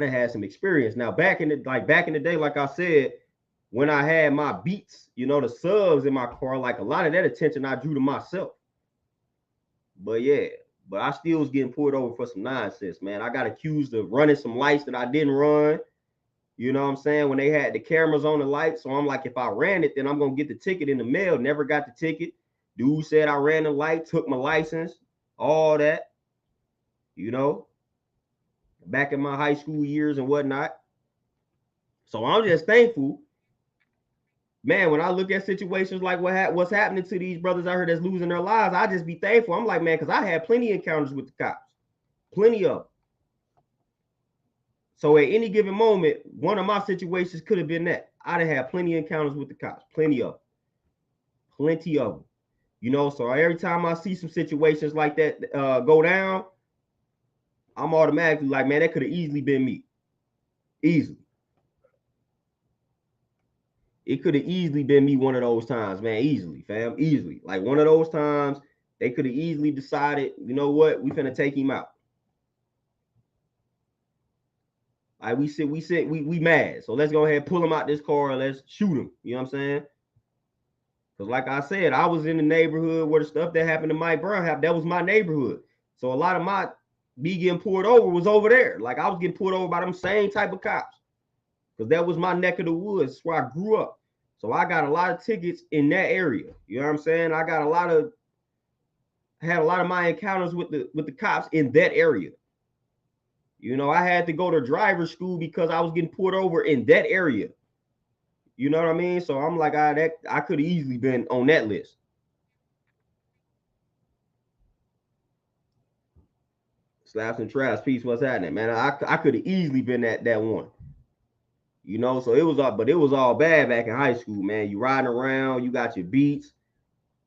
had some experience. Now back in the day, like I said, when I had my beats, you know, the subs in my car, like a lot of that attention I drew to myself. But yeah, but I still was getting pulled over for some nonsense, man. I got accused of running some lights that I didn't run. You know what I'm saying? When they had the cameras on the light. So I'm like, if I ran it, then I'm going to get the ticket in the mail. Never got the ticket. Dude said I ran the light, took my license, all that, you know, back in my high school years and whatnot. So I'm just thankful, man, when I look at situations like what's happening to these brothers out here that's losing their lives, I just be thankful. I'm like, man, because I had plenty of encounters with the cops. Plenty of them. So at any given moment, one of my situations could have been that. I'd have had plenty of encounters with the cops. Plenty of them. Plenty of them. You know, so every time I see some situations like that go down, I'm automatically like, man, that could have easily been me. Easily. It could have easily been me one of those times, man. Easily, fam. Easily. Like one of those times, they could have easily decided, you know what, we finna take him out. Like we mad. So let's go ahead and pull him out this car and let's shoot him. You know what I'm saying? Because like I said, I was in the neighborhood where the stuff that happened to Mike Brown happened. That was my neighborhood. So a lot of me getting pulled over was over there. Like I was getting pulled over by them same type of cops. Because that was my neck of the woods. That's where I grew up. So I got a lot of tickets in that area. You know what I'm saying? I had a lot of my encounters with the cops in that area. You know, I had to go to driver's school because I was getting pulled over in that area. You know what I mean? So I'm like, I could have easily been on that list. Slaps and traps, peace, what's happening, man? I could have easily been that one. You know, so it was all bad back in high school, man. You riding around, you got your beats,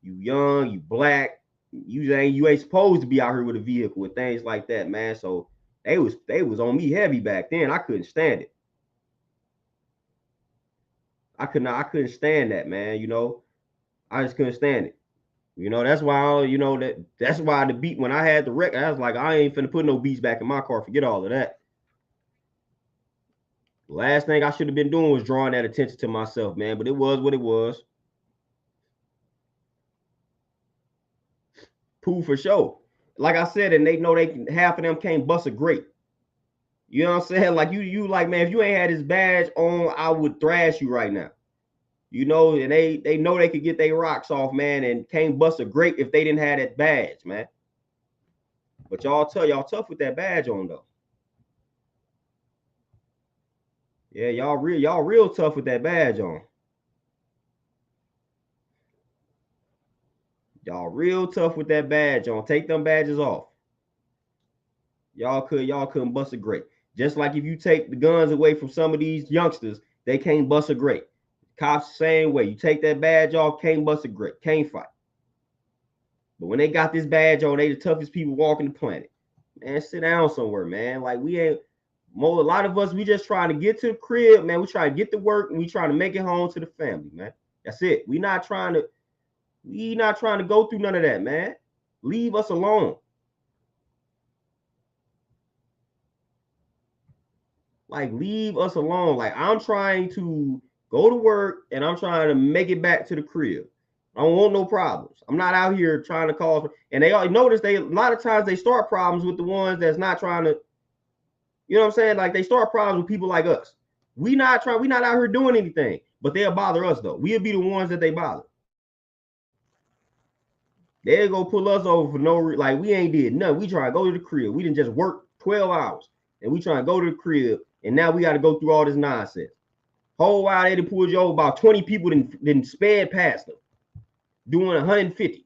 you young, you black, you ain't supposed to be out here with a vehicle and things like that, man. So they was on me heavy back then. I couldn't stand it. I couldn't stand that, man. You know, I just couldn't stand it. You know, that's why that's why the beat when I had the wreck, I was like, I ain't finna put no beats back in my car. Forget all of that. Last thing I should have been doing was drawing that attention to myself, man. But it was what it was. Pooh for sure. Like I said, and they know half of them can't bust a grape. You know what I'm saying? Like you like, man, if you ain't had this badge on, I would thrash you right now. You know, and they know they could get their rocks off, man, and can't bust a grape if they didn't have that badge, man. But y'all tough with that badge on though. Yeah, y'all real tough with that badge on. Y'all real tough with that badge on. Take them badges off. Y'all couldn't bust a grape. Just like if you take the guns away from some of these youngsters, they can't bust a grape. Cops same way. You take that badge off, can't bust a grape, can't fight. But when they got this badge on, they the toughest people walking the planet. Man, sit down somewhere, man. Like we ain't a lot of us, we just trying to get to the crib, man. We try to get to work and we trying to make it home to the family, man. That's it. We not trying to go through none of that, man. Leave us alone. Like, leave us alone. Like, I'm trying to go to work and I'm trying to make it back to the crib. I don't want no problems. I'm not out here trying to cause. And they all notice a lot of times they start problems with the ones that's not trying to. You know what I'm saying? Like they start problems with people like us. We not out here doing anything, but they'll bother us though. We'll be the ones that they bother. They'll go pull us over for no like we ain't did nothing. We try to go to the crib. We didn't just work 12 hours and we try to go to the crib and now we got to go through all this nonsense. Whole while they done pulled you over, about 20 people didn't sped past them, doing 150.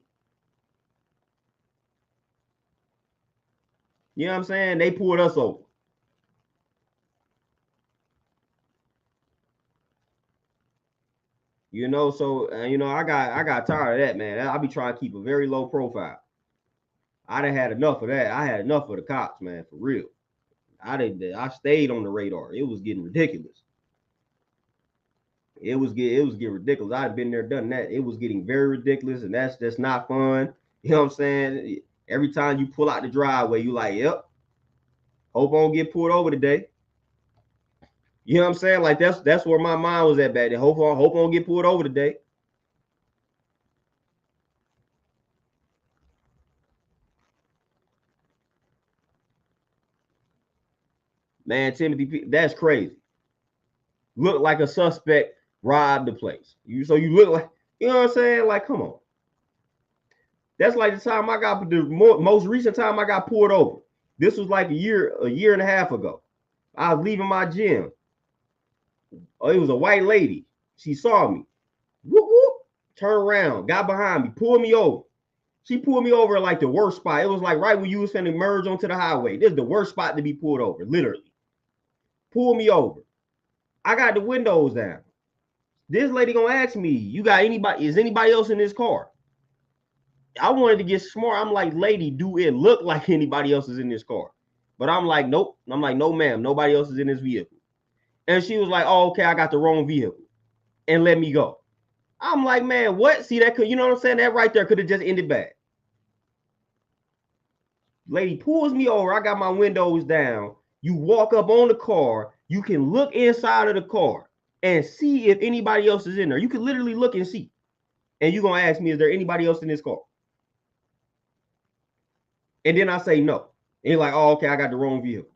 You know what I'm saying? They pulled us over. You know, so you know, I got tired of that, man. I be trying to keep a very low profile. I done had enough of that. I had enough of the cops, man, for real. I stayed on the radar. It was getting ridiculous. It was getting ridiculous. I'd been there, done that. It was getting very ridiculous, and that's not fun. You know what I'm saying? Every time you pull out the driveway, you like, yep, hope I don't get pulled over today. You know what I'm saying? Like that's where my mind was at back then. Hope I don't get pulled over today. Man, Timothy, that's crazy. Look like a suspect robbed the place. You look like, you know what I'm saying? Like, come on. That's like the time I got the most recent time I got pulled over. This was like a year and a half ago. I was leaving my gym. Oh, it was a white lady. She saw me. Whoop whoop. Turn around, got behind me, pulled me over. She pulled me over like the worst spot. It was like right when you was finna merge onto the highway. This is the worst spot to be pulled over, literally. Pull me over. I got the windows down. This lady gonna ask me, "You got anybody? Is anybody else in this car?" I wanted to get smart. I'm like, "Lady, do it look like anybody else is in this car?" But I'm like, "Nope." I'm like, "No, ma'am. Nobody else is in this vehicle." And she was like, "Oh, okay. I got the wrong vehicle," and let me go. I'm like, "Man, what? See that? You know what I'm saying? That right there could have just ended bad." Lady pulls me over. I got my windows down. You walk up on the car. You can look inside of the car and see if anybody else is in there. You can literally look and see. And you're going to ask me, is there anybody else in this car? And then I say no. And you're like, oh, okay, I got the wrong vehicle.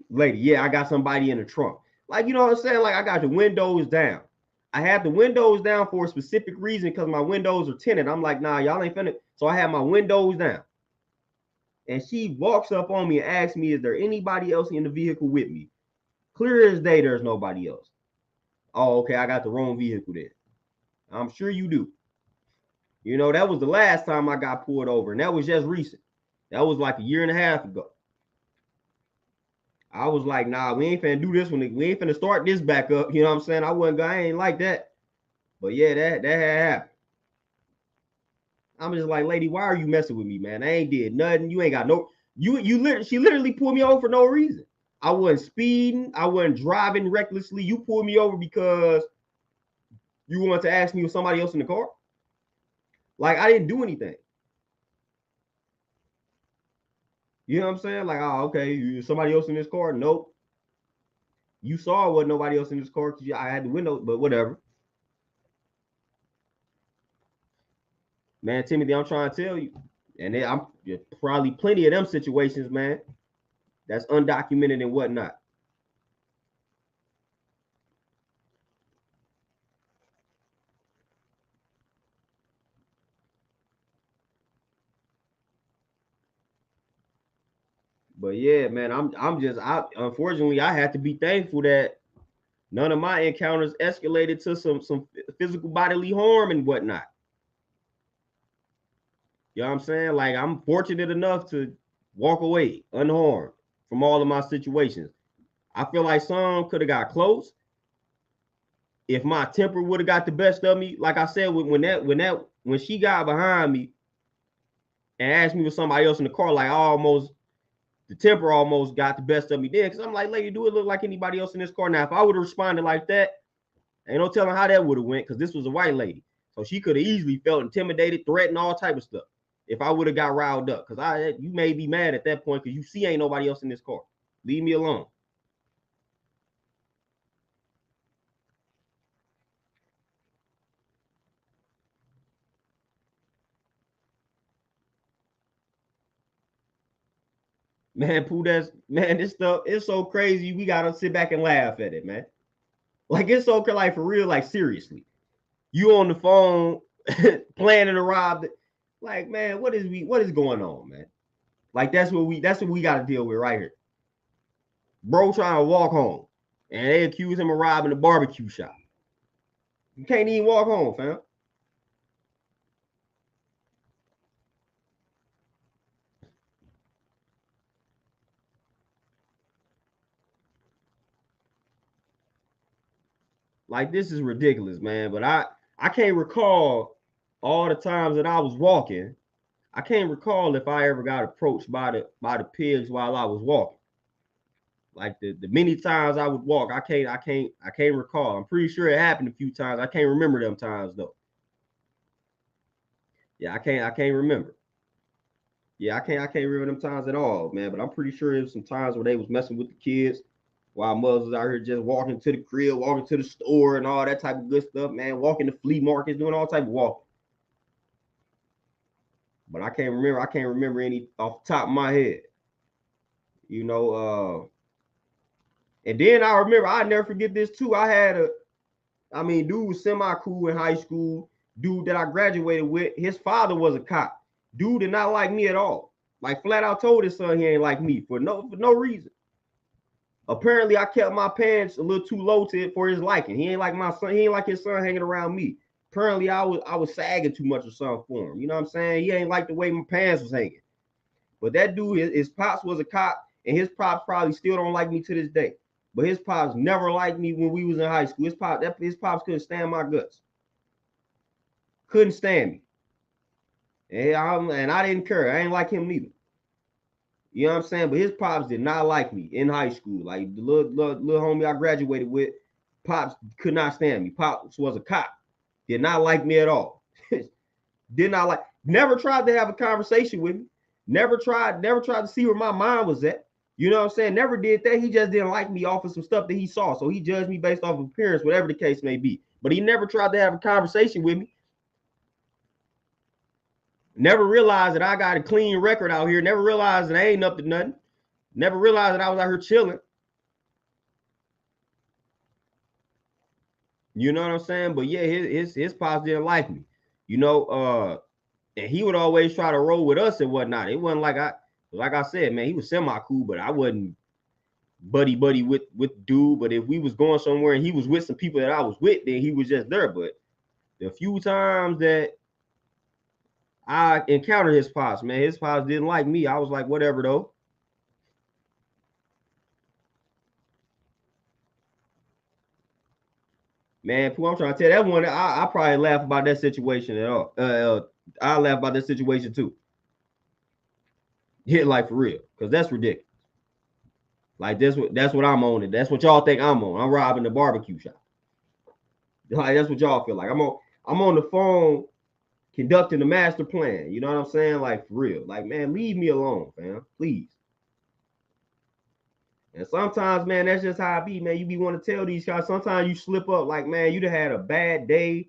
Lady, yeah, I got somebody in the trunk. Like, you know what I'm saying? Like, I got the windows down. I had the windows down for a specific reason because my windows are tinted. I'm like, nah, y'all ain't finna. So I have my windows down. And she walks up on me and asks me, is there anybody else in the vehicle with me? Clear as day, there's nobody else. Oh, okay, I got the wrong vehicle there. I'm sure you do. You know, that was the last time I got pulled over, and that was just recent. That was like a year and a half ago. I was like, nah, we ain't finna do this one. We ain't finna start this back up. You know what I'm saying? I ain't like that. But yeah, that had happened. I'm just like, lady, why are you messing with me, man? I ain't did nothing. You ain't got no. She literally pulled me over for no reason. I wasn't speeding. I wasn't driving recklessly. You pulled me over because you wanted to ask me with somebody else in the car. Like I didn't do anything. You know what I'm saying? Like, oh, okay, somebody else in this car? Nope. You saw what nobody else in this car because I had the window, but whatever. Man, Timothy, I'm trying to tell you. And I'm probably plenty of them situations, man, that's undocumented and whatnot. But yeah, man, I unfortunately I had to be thankful that none of my encounters escalated to some physical bodily harm and whatnot. You know what I'm saying? Like I'm fortunate enough to walk away unharmed from all of my situations. I feel like some could have got close. If my temper would have got the best of me, like I said, when she got behind me and asked me with somebody else in the car, like the temper almost got the best of me then. Cause I'm like, lady, do it look like anybody else in this car? Now, if I would have responded like that, ain't no telling how that would have went, because this was a white lady. So she could have easily felt intimidated, threatened, all type of stuff. If I would have got riled up. Cause you may be mad at that point because you see ain't nobody else in this car. Leave me alone. Man, Pooh, this stuff, it's so crazy. We gotta sit back and laugh at it, man. Like it's so like for real, like seriously. You on the phone planning to rob the, like, man, what is going on, man? Like that's what we gotta deal with right here. Bro trying to walk home. And they accuse him of robbing a barbecue shop. You can't even walk home, fam. Like this is ridiculous, man. But I can't recall all the times that I was walking. I can't recall if I ever got approached by the pigs while I was walking. Like the many times I would walk, I can't recall. I'm pretty sure it happened a few times. I can't remember them times though. Yeah, I can't remember. Yeah, I can't remember them times at all, man. But I'm pretty sure it was some times where they was messing with the kids while mothers was out here just walking to the crib, walking to the store and all that type of good stuff, man. Walking to flea markets, doing all type of walking. But I can't remember any off the top of my head. You know, and then I remember, I never forget this too. Dude was semi cool in high school. Dude that I graduated with, his father was a cop. Dude did not like me at all. Like flat out told his son he ain't like me for no reason. Apparently, I kept my pants a little too low for his liking. He ain't like my son. He ain't like his son hanging around me. Apparently, I was sagging too much or something for him. You know what I'm saying? He ain't like the way my pants was hanging. But that dude, his pops was a cop, and his pops probably still don't like me to this day. But his pops never liked me when we was in high school. His pops couldn't stand my guts. Couldn't stand me. And I didn't care. I ain't like him neither. You know what I'm saying? But his pops did not like me in high school. Like the little homie I graduated with, pops could not stand me. Pops was a cop. Did not like me at all. Did not like. Never tried to have a conversation with me. Never tried to see where my mind was at. You know what I'm saying? Never did that. He just didn't like me off of some stuff that he saw. So he judged me based off of appearance, whatever the case may be. But he never tried to have a conversation with me. Never realized that I got a clean record out here. Never realized that I ain't up to nothing. Never realized that I was out here chilling. You know what I'm saying? But yeah, his pops didn't like me. You know, and he would always try to roll with us and whatnot. It wasn't like I said, man, he was semi cool, but I wasn't buddy with dude. But if we was going somewhere and he was with some people that I was with, then he was just there. But the few times that I encountered his pops, man, his pops didn't like me. I was like, whatever though. Man, I'm trying to tell you, that one, I probably laugh about that situation at all. I laugh about that situation too. Yeah, like for real, because that's ridiculous. Like that's what I'm on. And that's what y'all think I'm on. I'm robbing the barbecue shop. Like that's what y'all feel like. I'm on the phone conducting the master plan. You know what I'm saying? Like for real. Like man, leave me alone, fam. Please. And sometimes, man, that's just how I be, man. You be want to tell these guys. Sometimes you slip up, like, man, you done had a bad day,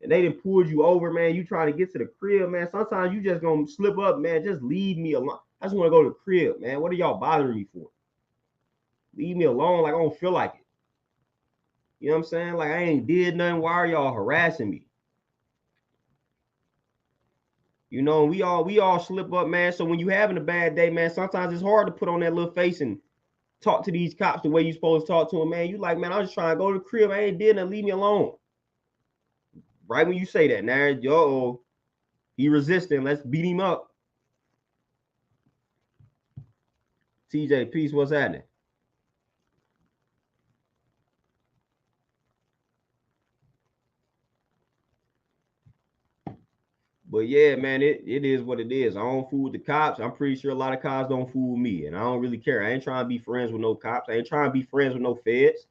and they done pulled you over, man. You trying to get to the crib, man. Sometimes you just gonna slip up, man. Just leave me alone. I just want to go to the crib, man. What are y'all bothering me for? Leave me alone. Like I don't feel like it. You know what I'm saying? Like I ain't did nothing. Why are y'all harassing me? You know, we all slip up, man. So when you having a bad day, man, sometimes it's hard to put on that little face and talk to these cops the way you supposed to talk to them, man. You like, man, I'm just trying to go to the crib. I ain't did nothing. Leave me alone. Right when you say that, now, yo, he resisting. Let's beat him up. TJ, peace. What's happening? But yeah, man, it is what it is. I don't fool with the cops. I'm pretty sure a lot of cops don't fool with me, and I don't really care. I ain't trying to be friends with no cops. I ain't trying to be friends with no feds.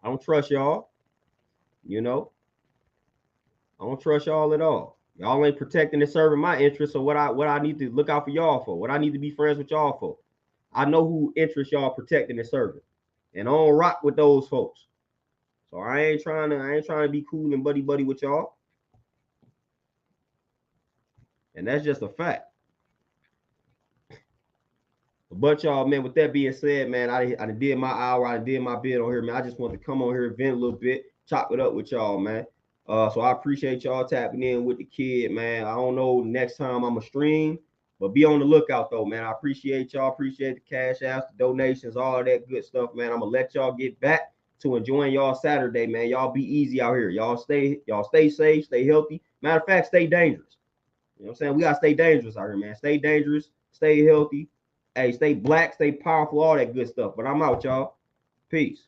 I don't trust y'all. You know, I don't trust y'all at all. Y'all ain't protecting and serving my interests. So what I need to look out for y'all for? What I need to be friends with y'all for? I know who interests y'all protecting and serving, and I don't rock with those folks. So I ain't trying to be cool and buddy buddy with y'all, and that's just a fact. But y'all, man, with that being said, man, I did my hour, I did my bit on here, man. I just want to come on here, vent a little bit, chop it up with y'all, man. So I appreciate y'all tapping in with the kid, man. I don't know next time I'm a stream, but be on the lookout though, man. I appreciate y'all, appreciate the cash outs, the donations, all that good stuff, man. I'm gonna let y'all get back to enjoying y'all Saturday, man. Y'all be easy out here. Y'all stay safe, stay healthy. Matter of fact, stay dangerous. You know what I'm saying? We gotta stay dangerous out here, man. Stay dangerous, stay healthy. Hey, stay black, stay powerful, all that good stuff. But I'm out, y'all. Peace.